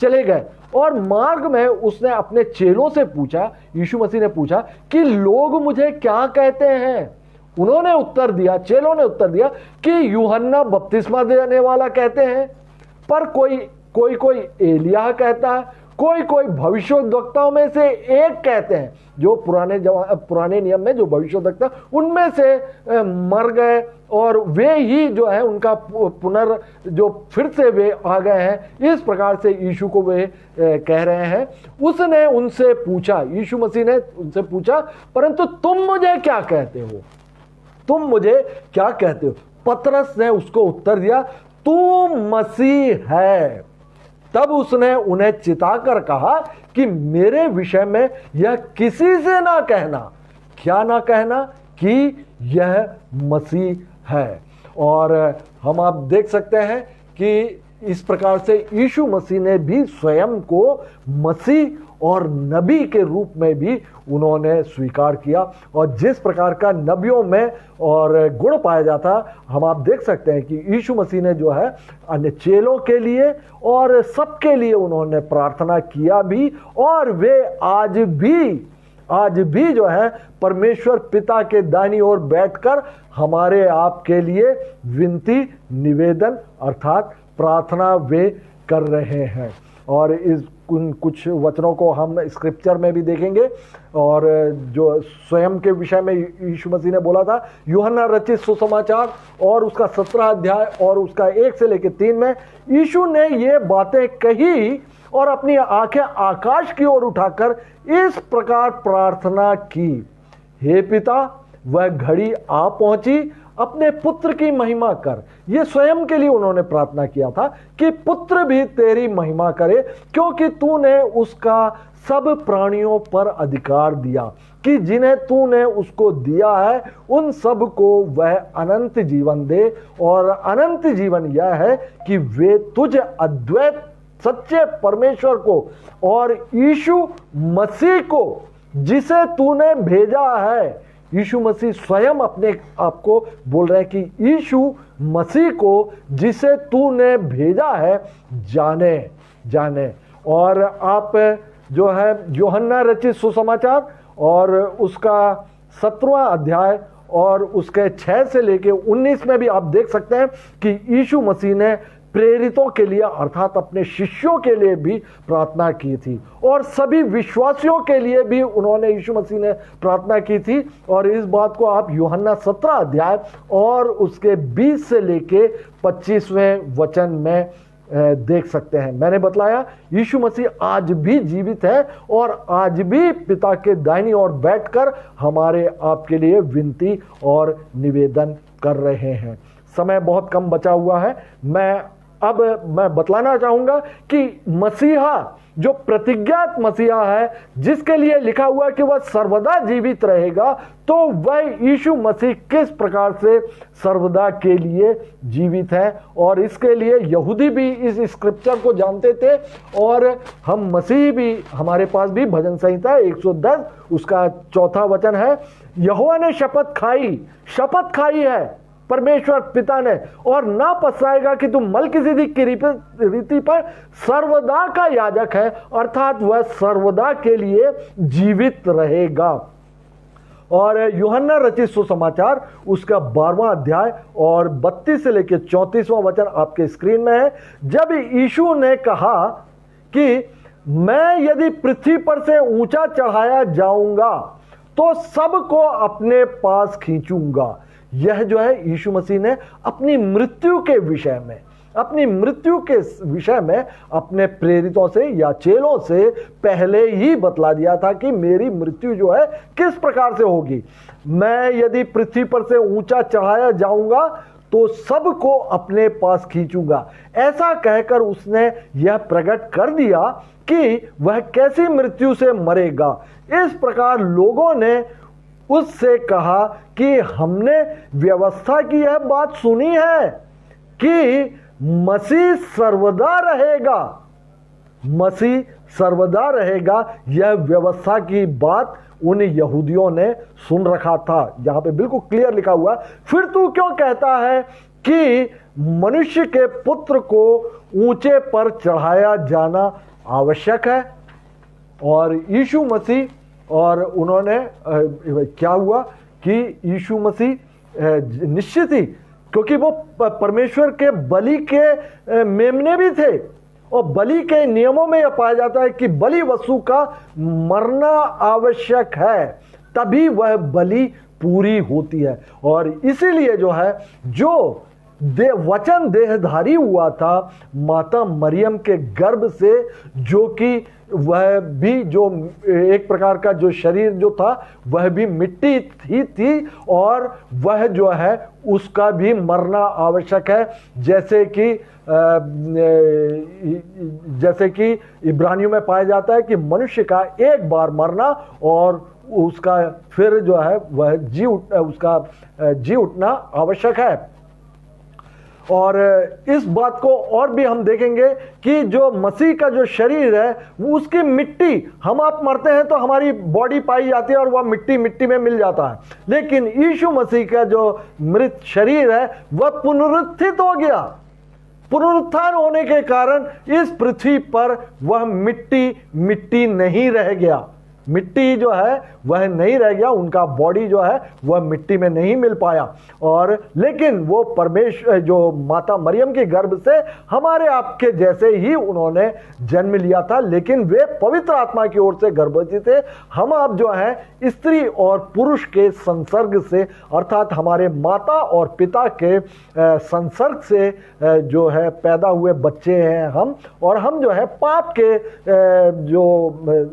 चले गए और मार्ग में उसने अपने चेलों से पूछा, यीशु मसीह ने पूछा कि लोग मुझे क्या कहते हैं? उन्होंने उत्तर दिया, चेलों ने उत्तर दिया कि यूहन्ना बपतिस्मा देने वाला कहते हैं, पर कोई एलिय्याह कहता है, कोई भविष्यद्वक्ताओं में से एक कहते हैं। जो पुराने नियम में जो भविष्यद्वक्ता उनमें से मर गए और वे ही जो है उनका जो फिर से वे आ गए हैं, इस प्रकार से यीशु को वे कह रहे हैं। उसने उनसे पूछा, यीशु मसीह ने उनसे पूछा, परंतु तुम मुझे क्या कहते हो? तुम मुझे क्या कहते हो? पतरस ने उसको उत्तर दिया, तू मसीह है। तब उसने उन्हें चिताकर कहा कि मेरे विषय में यह किसी से ना कहना। क्या ना कहना? कि यह मसीह है। और हम आप देख सकते हैं कि इस प्रकार से यीशु मसीह ने भी स्वयं को मसीह और नबी के रूप में भी उन्होंने स्वीकार किया। और जिस प्रकार का नबियों में और गुण पाया जाता, हम आप देख सकते हैं कि यीशु मसीह ने जो है अन्य चेलों के लिए और सबके लिए उन्होंने प्रार्थना किया भी, और वे आज भी जो है परमेश्वर पिता के दाहिनी ओर बैठकर हमारे आपके लिए विनती निवेदन अर्थात प्रार्थना वे कर रहे हैं। और इस कुछ वचनों को हम स्क्रिप्चर में भी देखेंगे, और जो स्वयं के विषय में यीशु मसीह ने बोला था, यूहन्ना रचित सुसमाचार और उसका 17 अध्याय और उसका 1 से लेकर 3 में यीशु ने ये बातें कही और अपनी आंखें आकाश की ओर उठाकर इस प्रकार प्रार्थना की, हे पिता, वह घड़ी आ पहुंची, अपने पुत्र की महिमा कर। ये स्वयं के लिए उन्होंने प्रार्थना किया था कि पुत्र भी तेरी महिमा करे, क्योंकि तूने उसका सब प्राणियों पर अधिकार दिया, कि जिन्हें तूने उसको दिया है उन सब को वह अनंत जीवन दे। और अनंत जीवन यह है कि वे तुझ अद्वैत सच्चे परमेश्वर को और यीशु मसीह को जिसे तूने भेजा है। यीशु मसीह स्वयं अपने आप को बोल रहे हैं कि यीशु मसीह को जिसे तूने भेजा है जाने। और आप जो है यूहन्ना रचित सुसमाचार और उसका 17वां अध्याय और उसके 6 से लेके 19 में भी आप देख सकते हैं कि यीशु मसीह ने प्रेरितों के लिए अर्थात अपने शिष्यों के लिए भी प्रार्थना की थी, और सभी विश्वासियों के लिए भी उन्होंने यीशु मसीह ने प्रार्थना की थी। और इस बात को आप यूहन्ना 17 अध्याय और उसके 20 से लेके 25वें वचन में देख सकते हैं। मैंने बतलाया यीशु मसीह आज भी जीवित है और आज भी पिता के दाहिनी ओर बैठकर हमारे आपके लिए विनती और निवेदन कर रहे हैं। समय बहुत कम बचा हुआ है। मैं बतलाना चाहूंगा कि मसीहा जो प्रतिज्ञात मसीहा है, जिसके लिए लिखा हुआ है कि वह सर्वदा जीवित रहेगा, तो वह यीशु मसीह किस प्रकार से सर्वदा के लिए जीवित है। और इसके लिए यहूदी भी इस स्क्रिप्चर को जानते थे, और हम मसीह भी, हमारे पास भी भजन संहिता 110 उसका 4था वचन है, यहोवा ने शपथ खाई है परमेश्वर पिता ने, और ना पछताएगा कि तुम मलकीसिदक की रीति पर सर्वदा का याजक है, अर्थात वह सर्वदा के लिए जीवित रहेगा। और यूहन्ना रचित सुसमाचार उसका 12वां अध्याय और 32 से लेकर 34वां वचन आपके स्क्रीन में है। जब यीशु ने कहा कि मैं यदि पृथ्वी पर से ऊंचा चढ़ाया जाऊंगा तो सबको अपने पास खींचूंगा, यह जो है यीशु मसीह ने अपनी मृत्यु के विषय में अपने प्रेरितों से या चेलों से पहले ही बतला दिया था कि मेरी मृत्यु जो है किस प्रकार से होगी। मैं यदि पृथ्वी पर से ऊंचा चढ़ाया जाऊंगा तो सबको अपने पास खींचूंगा। ऐसा कहकर उसने यह प्रकट कर दिया कि वह कैसी मृत्यु से मरेगा। इस प्रकार लोगों ने उससे कहा कि हमने व्यवस्था की यह बात सुनी है कि मसीह सर्वदा रहेगा। यह व्यवस्था की बात उन यहूदियों ने सुन रखा था। यहां पे बिल्कुल क्लियर लिखा हुआ, फिर तू क्यों कहता है कि मनुष्य के पुत्र को ऊंचे पर चढ़ाया जाना आवश्यक है। और यीशु मसीह, और उन्होंने क्या हुआ कि यीशु मसीह निश्चित ही, क्योंकि वो परमेश्वर के बलि के मेमने भी थे, और बलि के नियमों में यह पाया जाता है कि बलि वस्तु का मरना आवश्यक है, तभी वह बलि पूरी होती है। और इसीलिए जो है जो वचन देहधारी हुआ था माता मरियम के गर्भ से, जो कि वह भी जो एक प्रकार का जो शरीर जो था वह भी मिट्टी ही थी, और वह जो है उसका भी मरना आवश्यक है, जैसे कि इब्रानियों में पाया जाता है कि मनुष्य का एक बार मरना और उसका फिर जो है वह जी उठना आवश्यक है। और इस बात को और भी हम देखेंगे कि जो मसीह का जो शरीर है वो उसकी मिट्टी, हम आप मरते हैं तो हमारी बॉडी पाई जाती है और वह मिट्टी में मिल जाता है, लेकिन यीशु मसीह का जो मृत शरीर है वह पुनरुत्थित हो गया। पुनरुत्थान होने के कारण इस पृथ्वी पर वह मिट्टी नहीं रह गया, मिट्टी जो है वह नहीं रह गया, उनका बॉडी जो है वह मिट्टी में नहीं मिल पाया। और लेकिन वो परमेश्वर जो माता मरियम के गर्भ से हमारे आपके जैसे ही उन्होंने जन्म लिया था, लेकिन वे पवित्र आत्मा की ओर से गर्भवती थे। हम आप जो है स्त्री और पुरुष के संसर्ग से, अर्थात हमारे माता और पिता के संसर्ग से जो है पैदा हुए बच्चे हैं हम, और हम जो है पाप के जो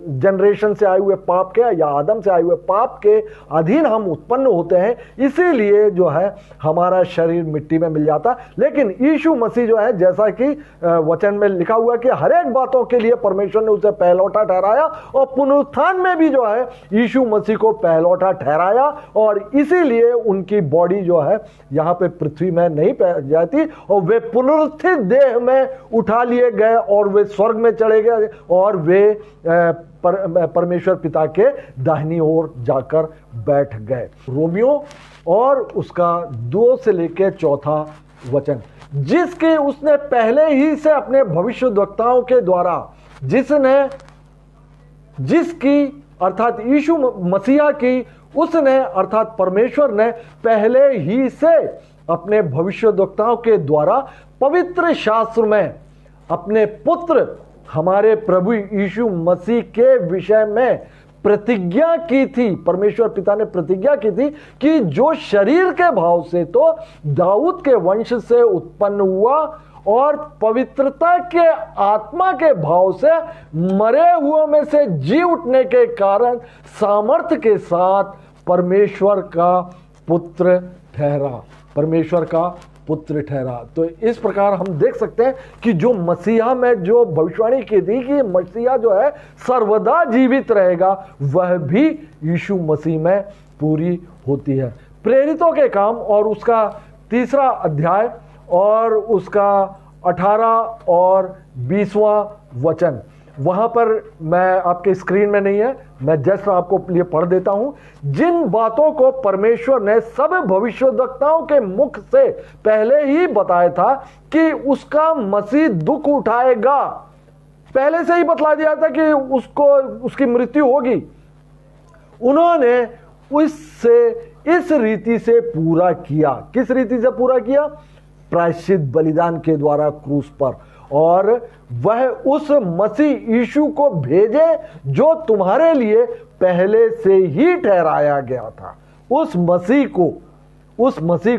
जनरेशन से आए हुए पाप के या आदम से आए हुए पाप के अधीन हम उत्पन्न होते हैं, इसीलिए जो है हमारा शरीर मिट्टी में मिल जाता। लेकिन यीशु मसीह जो है, जैसा कि वचन में लिखा हुआ कि हर एक बातों के लिए परमेश्वर ने उसे पहलौठा ठहराया, और पुनरुत्थान में भी जो है यीशु मसीह को पहलौठा ठहराया, और इसीलिए उनकी बॉडी जो है यहाँ पे पृथ्वी में नहीं पाई जाती, और वे पुनरुत्थित देह में उठा लिए गए और वे स्वर्ग में चले गए, और वे परमेश्वर पिता के दाहिनी ओर जाकर बैठ गए। रोमियो और उसका 2 से लेकर 4 वचन, जिसके उसने पहले ही से अपने भविष्यद्वक्ताओं के द्वारा जिसकी अर्थात यीशु मसीहा की उसने अर्थात परमेश्वर ने पहले ही से अपने भविष्यद्वक्ताओं के द्वारा पवित्र शास्त्र में अपने पुत्र हमारे प्रभु यीशु मसीह के विषय में प्रतिज्ञा की थी। परमेश्वर पिता ने प्रतिज्ञा की थी कि जो शरीर के भाव से तो दाऊद के वंश से उत्पन्न हुआ, और पवित्रता के आत्मा के भाव से मरे हुओं में से जी उठने के कारण सामर्थ्य के साथ परमेश्वर का पुत्र ठहरा। तो इस प्रकार हम देख सकते हैं कि जो मसीहा में जो भविष्यवाणी की थी कि मसीहा जो है सर्वदा जीवित रहेगा, वह भी यीशु मसीह में पूरी होती है। प्रेरितों के काम और उसका 3 अध्याय और उसका 18 और 20वां वचन, वहां पर मैं आपके स्क्रीन में नहीं है, मैं जस्ट आपको लिए पढ़ देता हूं। जिन बातों को परमेश्वर ने सब भविष्यद्वक्ताओं के मुख से पहले ही बताया था कि उसका मसीह दुख उठाएगा, पहले से ही बतला दिया था कि उसकी मृत्यु होगी, उन्होंने उससे इस रीति से पूरा किया। किस रीति से पूरा किया? प्रायश्चित बलिदान के द्वारा क्रूस पर। और वह उस मसीह यीशु को भेजे जो तुम्हारे लिए पहले से ही ठहराया गया था। उस मसीह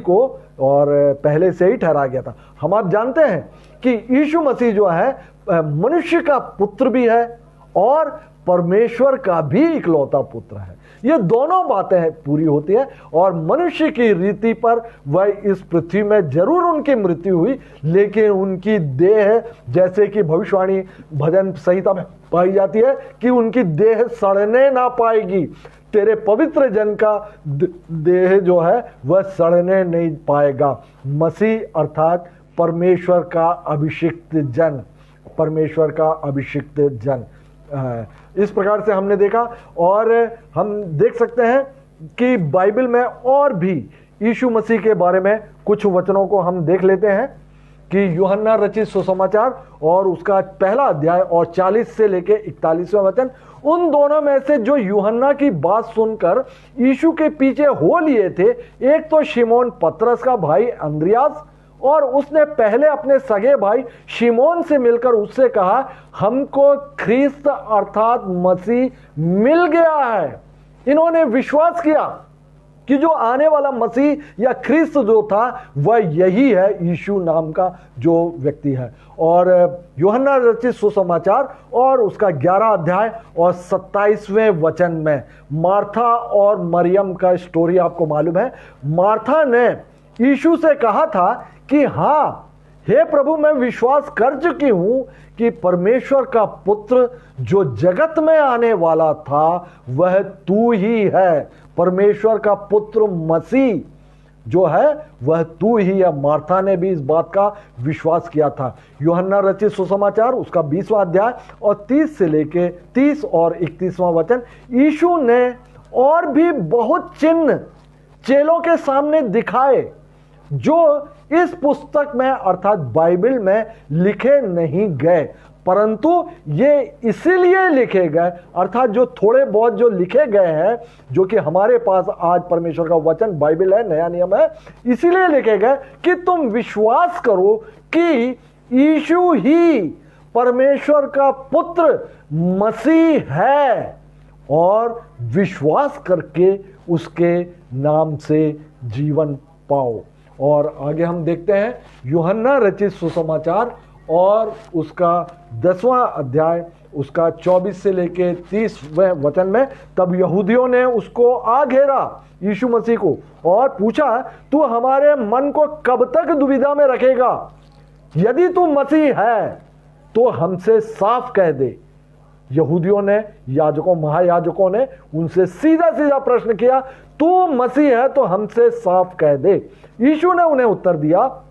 को और पहले से ही ठहराया गया था। हम आप जानते हैं कि यीशु मसीह जो है मनुष्य का पुत्र भी है और परमेश्वर का भी इकलौता पुत्र है। ये दोनों बातें पूरी होती है, और मनुष्य की रीति पर वह इस पृथ्वी में जरूर उनकी मृत्यु हुई, लेकिन उनकी देह, जैसे कि भविष्यवाणी भजन संहिता में पाई जाती है कि उनकी देह सड़ने ना पाएगी। तेरे पवित्र जन का देह जो है वह सड़ने नहीं पाएगा। मसीह अर्थात परमेश्वर का अभिषिक्त जन। इस प्रकार से हमने देखा, और हम देख सकते हैं कि बाइबल में और भी यीशु मसीह के बारे में कुछ वचनों को हम देख लेते हैं कि यूहन्ना रचित सुसमाचार और उसका 1 अध्याय और 40 से लेके 41वां वचन, उन दोनों में से जो यूहन्ना की बात सुनकर यीशु के पीछे हो लिए थे, एक तो शिमोन पतरस का भाई अंद्रियास, और उसने पहले अपने सगे भाई शिमोन से मिलकर उससे कहा, हमको ख्रिस्त अर्थात मसीह मिल गया है। इन्होंने विश्वास किया कि जो आने वाला मसीह या ख्रिस्त जो था वह यही है, यीशु नाम का जो व्यक्ति है। और यूहन्ना रचित सुसमाचार और उसका 11 अध्याय और 27वें वचन में मार्था और मरियम का स्टोरी आपको मालूम है। मार्था ने यीशु से कहा था कि हाँ हे प्रभु, मैं विश्वास कर चुकी हूं कि परमेश्वर का पुत्र जो जगत में आने वाला था वह तू ही है, परमेश्वर का पुत्र मसीह जो है वह तू ही है। मार्था ने भी इस बात का विश्वास किया था। यूहन्ना रचित सुसमाचार उसका 20वां अध्याय और 30 से लेके 30 और 31वां वचन। यीशु ने और भी बहुत चिन्ह चेलों के सामने दिखाए जो इस पुस्तक में अर्थात बाइबल में लिखे नहीं गए, परंतु ये इसीलिए लिखे गए, अर्थात जो थोड़े बहुत जो लिखे गए हैं, जो कि हमारे पास आज परमेश्वर का वचन बाइबल है, नया नियम है, इसीलिए लिखे गए कि तुम विश्वास करो कि यीशु ही परमेश्वर का पुत्र मसीह है और विश्वास करके उसके नाम से जीवन पाओ। और आगे हम देखते हैं यूहन्ना रचित सुसमाचार और उसका 10वां अध्याय उसका 24 से लेके 30वें वचन में। तब यहूदियों ने उसको आ घेरा यीशु मसीह को और पूछा, तू हमारे मन को कब तक दुविधा में रखेगा? यदि तू मसीह है तो हमसे साफ कह दे। यहूदियों ने याजकों महायाजकों ने उनसे सीधा सीधा प्रश्न किया, तू मसीह है तो हमसे साफ कह दे। यीशु ने उन्हें उत्तर दिया,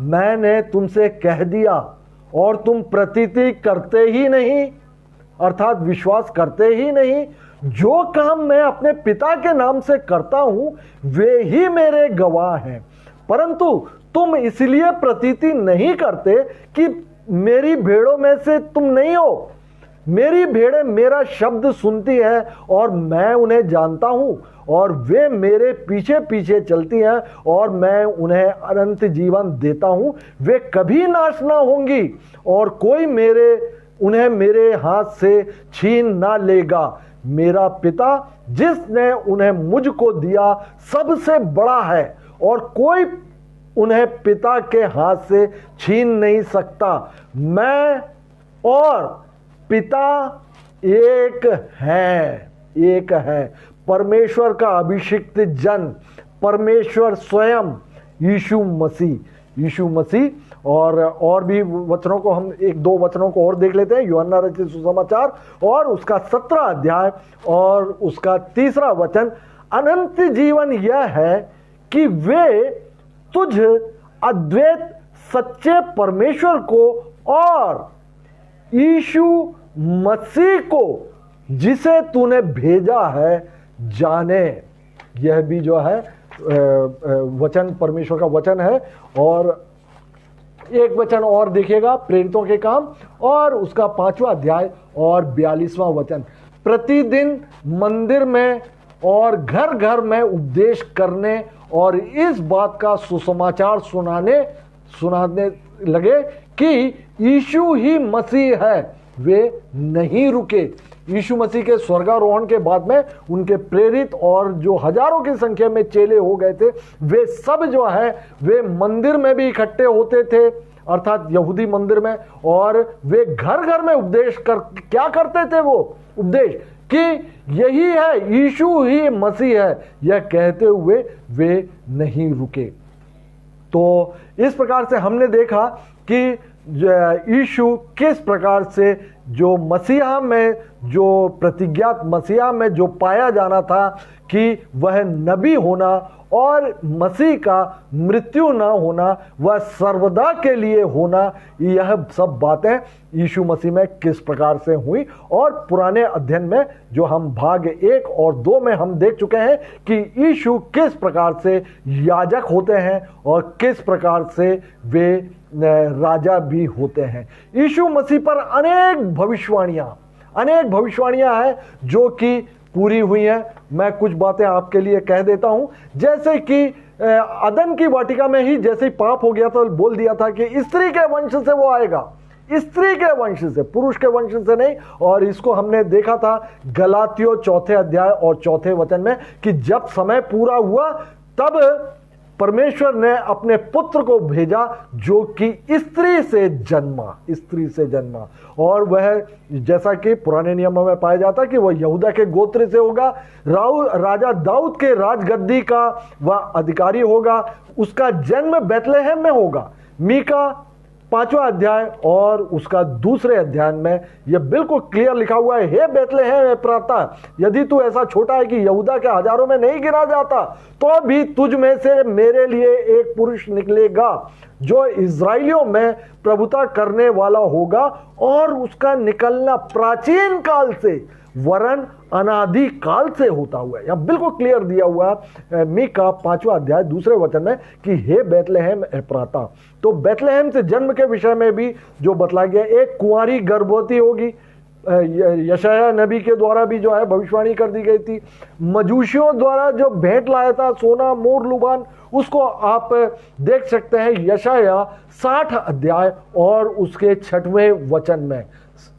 मैंने तुमसे कह दिया और तुम प्रतीति करते ही नहीं, अर्थात विश्वास करते ही नहीं। जो काम मैं अपने पिता के नाम से करता हूं वे ही मेरे गवाह हैं, परंतु तुम इसलिए प्रतीति नहीं करते कि मेरी भेड़ों में से तुम नहीं हो। मेरी भेड़ें मेरा शब्द सुनती हैं और मैं उन्हें जानता हूं और वे मेरे पीछे पीछे चलती हैं और मैं उन्हें अनंत जीवन देता हूं। वे कभी नाश ना होंगी और कोई उन्हें मेरे हाथ से छीन ना लेगा। मेरा पिता जिसने उन्हें मुझको दिया सबसे बड़ा है और कोई उन्हें पिता के हाथ से छीन नहीं सकता। मैं और पिता एक है। परमेश्वर का अभिषिक्त जन, परमेश्वर स्वयं यीशु मसीह। और भी वचनों को हम 1-2 वचनों को और देख लेते हैं। यूहन्ना रचित सुसमाचार और उसका 17 अध्याय और उसका 3 वचन। अनंत जीवन यह है कि वे तुझ अद्वैत सच्चे परमेश्वर को और यीशु मसीह को जिसे तूने भेजा है जाने। यह भी जो है वचन परमेश्वर का वचन है। और एक वचन और देखिएगा, प्रेरितों के काम और उसका 5वां अध्याय और 42वां वचन। प्रतिदिन मंदिर में और घर घर में उपदेश करने और इस बात का सुसमाचार सुनाने लगे कि यीशु ही मसीह है। वे नहीं रुके। यीशु मसीह के स्वर्गारोहण के बाद में उनके प्रेरित और जो हजारों की संख्या में चेले हो गए थे, वे सब जो है वे मंदिर में भी इकट्ठे होते थे, अर्थात यहूदी मंदिर में, और वे घर घर में उपदेश क्या करते थे? वो उपदेश कि यही है, यीशु ही मसीह है, यह कहते हुए वे नहीं रुके। तो इस प्रकार से हमने देखा कि यीशु किस प्रकार से जो मसीहा में, जो प्रतिज्ञात मसीहा में जो पाया जाना था कि वह नबी होना और मसीह का मृत्यु ना होना, वह सर्वदा के लिए होना, यह सब बातें यीशु मसीह में किस प्रकार से हुई। और पुराने अध्ययन में जो हम भाग 1 और 2 में हम देख चुके हैं कि यीशु किस प्रकार से याजक होते हैं और किस प्रकार से वे राजा भी होते हैं। यीशु मसीह पर अनेक भविष्यवाणियां हैं जो कि पूरी हुई हैं। मैं कुछ बातें आपके लिए कह देता हूं, जैसे कि अदन की वाटिका में ही जैसे ही पाप हो गया तो बोल दिया था कि स्त्री के वंश से वो आएगा। स्त्री के वंश से, पुरुष के वंश से नहीं। और इसको हमने देखा था गलातियों 4 अध्याय और 4 वचन में कि जब समय पूरा हुआ तब परमेश्वर ने अपने पुत्र को भेजा जो कि स्त्री से जन्मा। और वह जैसा कि पुराने नियमों में पाया जाता कि वह यहूदा के गोत्र से होगा, राजा दाऊद के राजगद्दी का वह अधिकारी होगा, उसका जन्म बैतलहम में होगा। मीका 5वां अध्याय और उसका 2 अध्याय में यह बिल्कुल क्लियर लिखा हुआ है, हे बैतलहम एफ्राता, यदि तू ऐसा छोटा है कि यहूदा के हजारों में नहीं गिना जाता, तो भी तुझ में से मेरे लिए एक पुरुष निकलेगा जो इस्राएलियों में प्रभुता करने वाला होगा, और उसका निकलना प्राचीन काल से वरन अनादि काल से होता हुआ है। यहां बिल्कुल क्लियर दिया हुआ है मीका 5वां अध्याय 2 वचन में कि हे बैतलहम एफ्राता। तो बैतलहम से जन्म के विषय में भी जो बतलाया गया, एक कुंवारी गर्भवती होगी, यशायाह नबी के द्वारा भी जो है भविष्यवाणी कर दी गई थी। मजूसियों द्वारा जो भेंट लाया था सोना मोर लुभान, उसको आप देख सकते हैं यशायाह 60 अध्याय और उसके 6वें वचन में।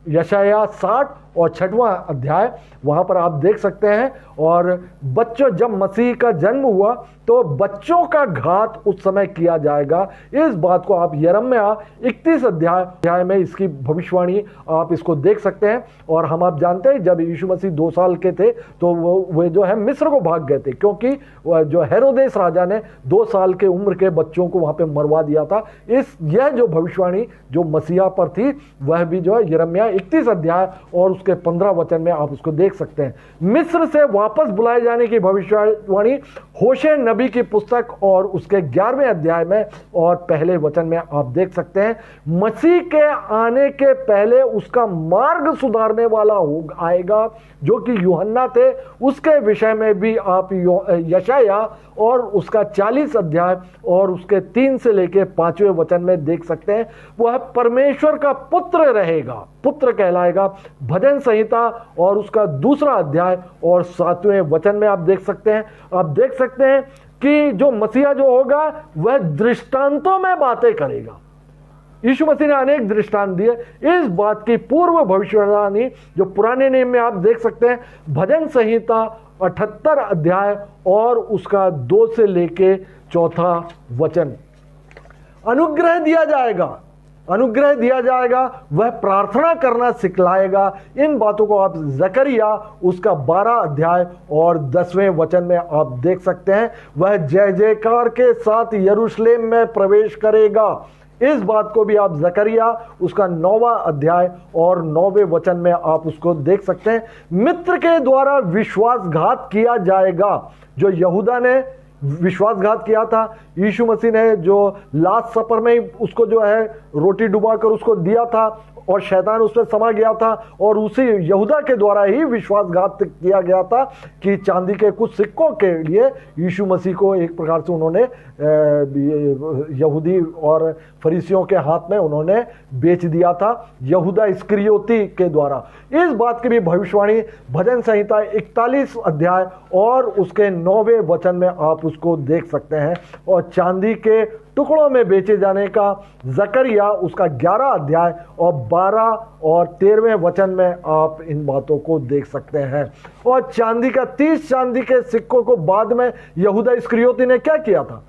यशायाह 60 और 6वां अध्याय वहां पर आप देख सकते हैं। और बच्चों, जब मसीह का जन्म हुआ तो बच्चों का घात उस समय किया जाएगा, इस बात को आप यिर्मयाह 31 अध्याय में इसकी भविष्यवाणी आप इसको देख सकते हैं। और हम आप जानते हैं जब यीशु मसीह 2 साल के थे तो वे जो है मिस्र को भाग गए थे, क्योंकि जो हेरोदेस राजा ने 2 साल के उम्र के बच्चों को वहां पे मरवा दिया था। यह जो भविष्यवाणी जो मसीहा पर थी वह भी जो है यिर्मयाह 31 अध्याय और उसके 15 वचन में आप उसको देख सकते हैं। मिस्र से वापस बुलाए जाने की भविष्यवाणी होशे नबी की पुस्तक और उसके 11वें अध्याय में और पहले वचन में आप देख सकते हैं। मसीह के आने के पहले उसका मार्ग सुधारने वाला आएगा जो कि यूहन्ना थे, उसके विषय में भी आप यशायाह और उसका 40 अध्याय और उसके 3 से लेकर 5वें वचन में देख सकते हैं। वह परमेश्वर का पुत्र रहेगा, पुत्र कहलाएगा। भजन संहिता और उसका 2 अध्याय और 7वें वचन में आप देख सकते हैं। आप देख सकते हैं कि जो मसीहा जो होगा वह दृष्टांतों में बातें करेगा। यीशु मसीह ने अनेक दृष्टांत दिए। इस बात की पूर्व भविष्यवाणी जो पुराने नियम में आप देख सकते हैं, भजन संहिता 78 अध्याय और उसका 2 से लेके 4 वचन। अनुग्रह दिया जाएगा, वह प्रार्थना करना सिखलाएगा। इन बातों को आप जकरिया उसका 12 अध्याय और 10वें वचन में आप देख सकते हैं। वह जय जयकार के साथ यरूशलेम में प्रवेश करेगा। इस बात को भी आप जकरिया उसका 9वां अध्याय और 9वें वचन में आप उसको देख सकते हैं। मित्र के द्वारा विश्वासघात किया जाएगा। जो यहूदा ने विश्वासघात किया था, यीशु मसीह ने जो लास्ट सपर में उसको जो है रोटी डुबाकर उसको दिया था और शैतान उसमें समा गया था, और उसी यहूदा के द्वारा ही विश्वासघात किया गया था कि चांदी के कुछ सिक्कों के लिए यीशु मसीह को एक प्रकार से उन्होंने यहूदी और फरीसियों के हाथ में उन्होंने बेच दिया था, यहूदा इस्करियोती के द्वारा। इस बात की भी भविष्यवाणी भजन संहिता 41 अध्याय और उसके 9वें वचन में आप उसको देख सकते हैं। और चांदी के टुकड़ों में बेचे जाने का जकरिया उसका 11 अध्याय और 12 और 13वें वचन में आप इन बातों को देख सकते हैं। और चांदी का 30 चांदी के सिक्कों को बाद में यहूदा इस्करियोती ने क्या किया था,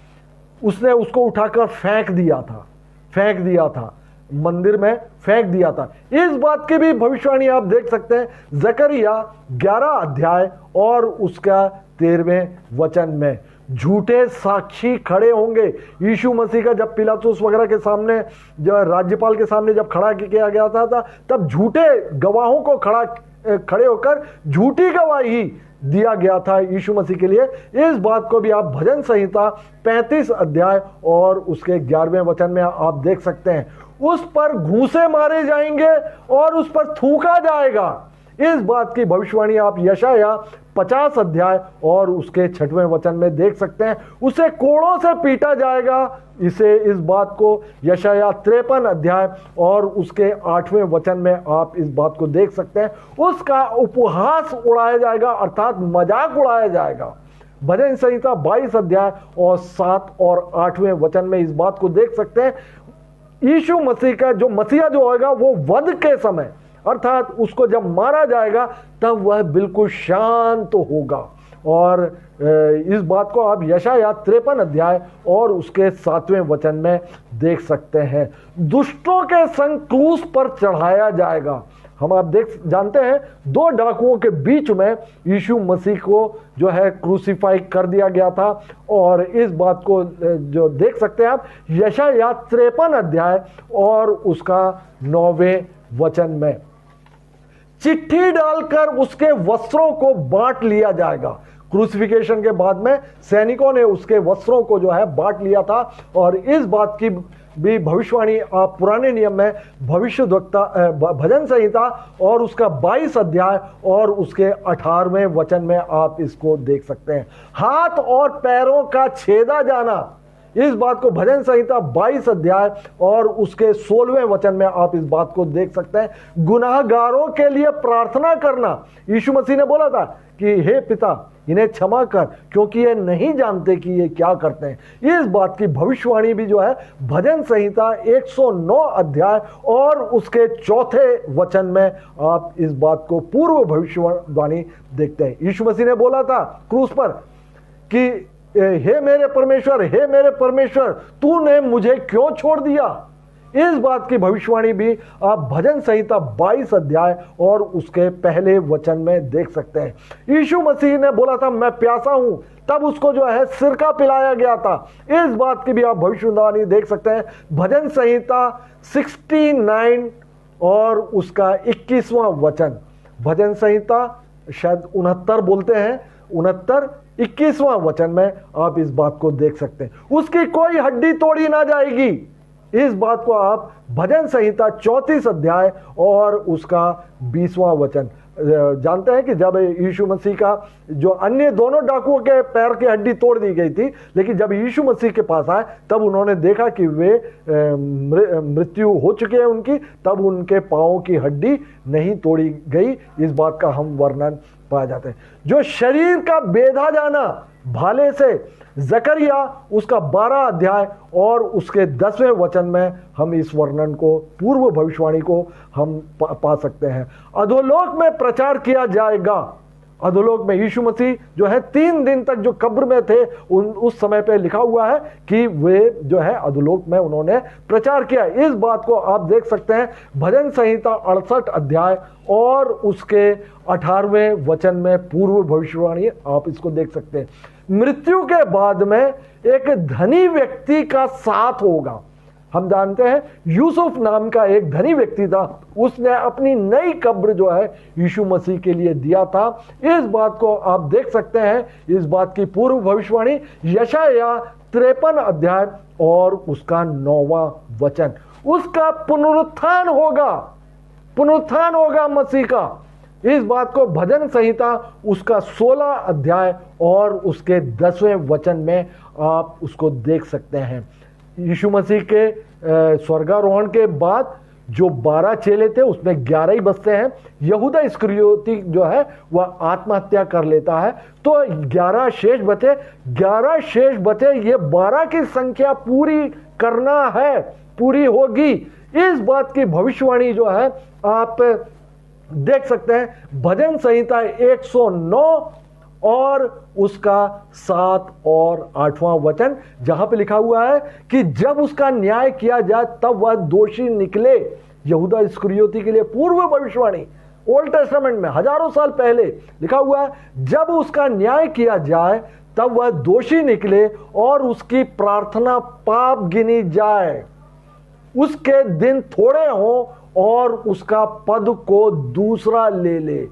उसने उसको उठाकर फेंक दिया था, मंदिर में फेंक दिया था। इस बात की भी भविष्यवाणी आप देख सकते हैं जकरिया 11 अध्याय और उसका 13वें वचन में। झूठे साक्षी खड़े होंगे। यीशु मसीह का जब पिलातुस वगैरह के सामने, जो राज्यपाल के सामने जब खड़ा किया गया था तब झूठे गवाहों को खड़े होकर झूठी गवाही दिया गया था यीशु मसीह के लिए। इस बात को भी आप भजन संहिता 35 अध्याय और उसके 11वें वचन में आप देख सकते हैं। उस पर घूंसे मारे जाएंगे और उस पर थूका जाएगा। इस बात की भविष्यवाणी आप यशायाह 50 अध्याय और उसके 6वें वचन में देख सकते हैं। उसे कोड़ों से पीटा जाएगा। इस बात को यशायाह 53 अध्याय और उसके 8वें वचन में आप इस बात को देख सकते हैं। उसका उपहास उड़ाया जाएगा, अर्थात मजाक उड़ाया जाएगा। भजन संहिता 22 अध्याय और 7 और 8वें वचन में इस बात को देख सकते हैं। यीशु मसीह का जो मसीहा जो होगा वो वध के समय अर्थात उसको जब मारा जाएगा तब वह बिल्कुल शांत होगा। और इस बात को आप यशायाह 53 अध्याय और उसके 7वें वचन में देख सकते हैं। दुष्टों के संग क्रूस पर चढ़ाया जाएगा। हम आप जानते हैं 2 डाकुओं के बीच में यीशु मसीह को जो है क्रूसीफाई कर दिया गया था। और इस बात को जो देख सकते हैं आप यशायाह 53 अध्याय और उसका 9वें वचन में, चिट्ठी डालकर उसके वस्त्रों को बांट लिया जाएगा। क्रूसिफिकेशन के बाद में सैनिकों ने उसके वस्त्रों को जो है बांट लिया था। और इस बात की भी भविष्यवाणी आप पुराने नियम में भविष्यद्वक्ता भजन संहिता और उसका 22 अध्याय और उसके 18वें वचन में आप इसको देख सकते हैं। हाथ और पैरों का छेदा जाना, इस बात को भजन संहिता 22 अध्याय और उसके 16वें वचन में आप इस बात को देख सकते हैं। गुनाहगारों के लिए प्रार्थना करना, यीशु मसीह ने बोला था कि हे पिता इन्हें क्षमा कर क्योंकि ये नहीं जानते कि ये क्या करते हैं। इस बात की भविष्यवाणी भी जो है भजन संहिता 109 अध्याय और उसके 4थे वचन में आप इस बात को पूर्व भविष्यवाणी देखते हैं। यीशु मसीह ने बोला था क्रूस पर कि हे मेरे परमेश्वर तूने मुझे क्यों छोड़ दिया। इस बात की भविष्यवाणी भी आप भजन संहिता 22 अध्याय और उसके पहले वचन में देख सकते हैं। यीशु मसीह ने बोला था मैं प्यासा हूं, तब उसको जो है सिरका पिलाया गया था। इस बात की भी आप भविष्यवाणी देख सकते हैं भजन संहिता 69 और उसका 21वां वचन। भजन संहिता शायद 69 बोलते हैं, 69 21वां वचन में आप इस बात को देख सकते हैं। उसकी कोई हड्डी तोड़ी ना जाएगी। इस बात को आप भजन संहिता 34 अध्याय और उसका 20वां वचन जानते हैं कि जब यीशु मसीह का जो अन्य दोनों डाकुओं के पैर की हड्डी तोड़ दी गई थी, लेकिन जब यीशु मसीह के पास आए तब उन्होंने देखा कि वे मृत्यु हो चुकी है उनकी, तब उनके पांवों की हड्डी नहीं तोड़ी गई। इस बात का हम वर्णन पाया जाते हैं। जो शरीर का बेधा जाना भाले से, जकरिया उसका 12 अध्याय और उसके 10वें वचन में हम इस वर्णन को पूर्व भविष्यवाणी को हम पा सकते हैं। अधोलोक में प्रचार किया जाएगा। अधोलोक में यीशु मसीह जो है 3 दिन तक जो कब्र में थे उस समय पे लिखा हुआ है कि वे जो है अधोलोक में उन्होंने प्रचार किया। इस बात को आप देख सकते हैं भजन संहिता 68 अध्याय और उसके 18वें वचन में पूर्व भविष्यवाणी आप इसको देख सकते हैं। मृत्यु के बाद में एक धनी व्यक्ति का साथ होगा। हम जानते हैं यूसुफ नाम का एक धनी व्यक्ति था, उसने अपनी नई कब्र जो है यीशु मसीह के लिए दिया था। इस बात को आप देख सकते हैं, इस बात की पूर्व भविष्यवाणी यशायाह 53 अध्याय और उसका 9वां वचन। उसका पुनरुत्थान होगा मसीह का। इस बात को भजन संहिता उसका 16 अध्याय और उसके 10वें वचन में आप उसको देख सकते हैं। यीशु मसीह के स्वर्गारोहण के बाद जो 12 चेले थे उसमें 11 ही बचते हैं। यहूदा इस्करियोती जो है वह आत्महत्या कर लेता है, तो 11 शेष बचे। ये 12 की संख्या पूरी करना है, पूरी होगी। इस बात की भविष्यवाणी जो है आप देख सकते हैं भजन संहिता 109 और उसका 7 और 8वां वचन, जहां पे लिखा हुआ है कि जब उसका न्याय किया जाए तब वह दोषी निकले। यहूदा इस्करियोती के लिए पूर्व भविष्यवाणी ओल्ड टेस्टामेंट में हजारों साल पहले लिखा हुआ है, जब उसका न्याय किया जाए तब वह दोषी निकले और उसकी प्रार्थना पाप गिनी जाए। उसके दिन थोड़े हों और उसका पद को दूसरा ले ले।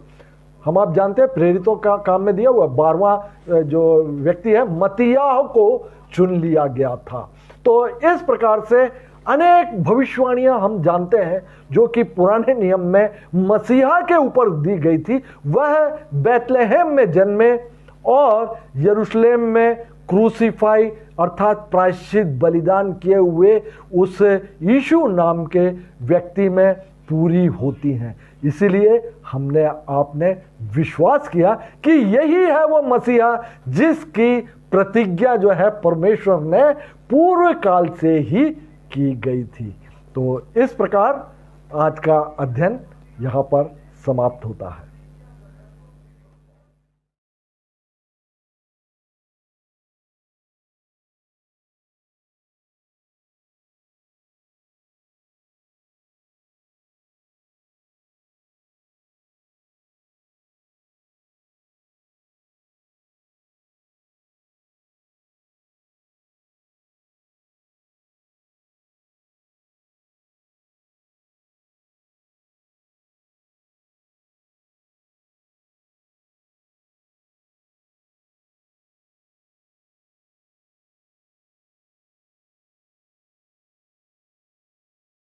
हम आप जानते हैं प्रेरितों का काम में दिया हुआ 12वां जो व्यक्ति है मत्तियाह को चुन लिया गया था। तो इस प्रकार से अनेक भविष्यवाणियां हम जानते हैं जो कि पुराने नियम में मसीहा के ऊपर दी गई थी। वह बैतलहम में जन्मे और यरूशलेम में क्रूसीफाई अर्थात प्रायश्चित बलिदान किए हुए उस यीशु नाम के व्यक्ति में पूरी होती हैं। इसीलिए हमने आपने विश्वास किया कि यही है वो मसीहा जिसकी प्रतिज्ञा जो है परमेश्वर ने पूर्व काल से ही की गई थी। तो इस प्रकार आज का अध्ययन यहाँ पर समाप्त होता है।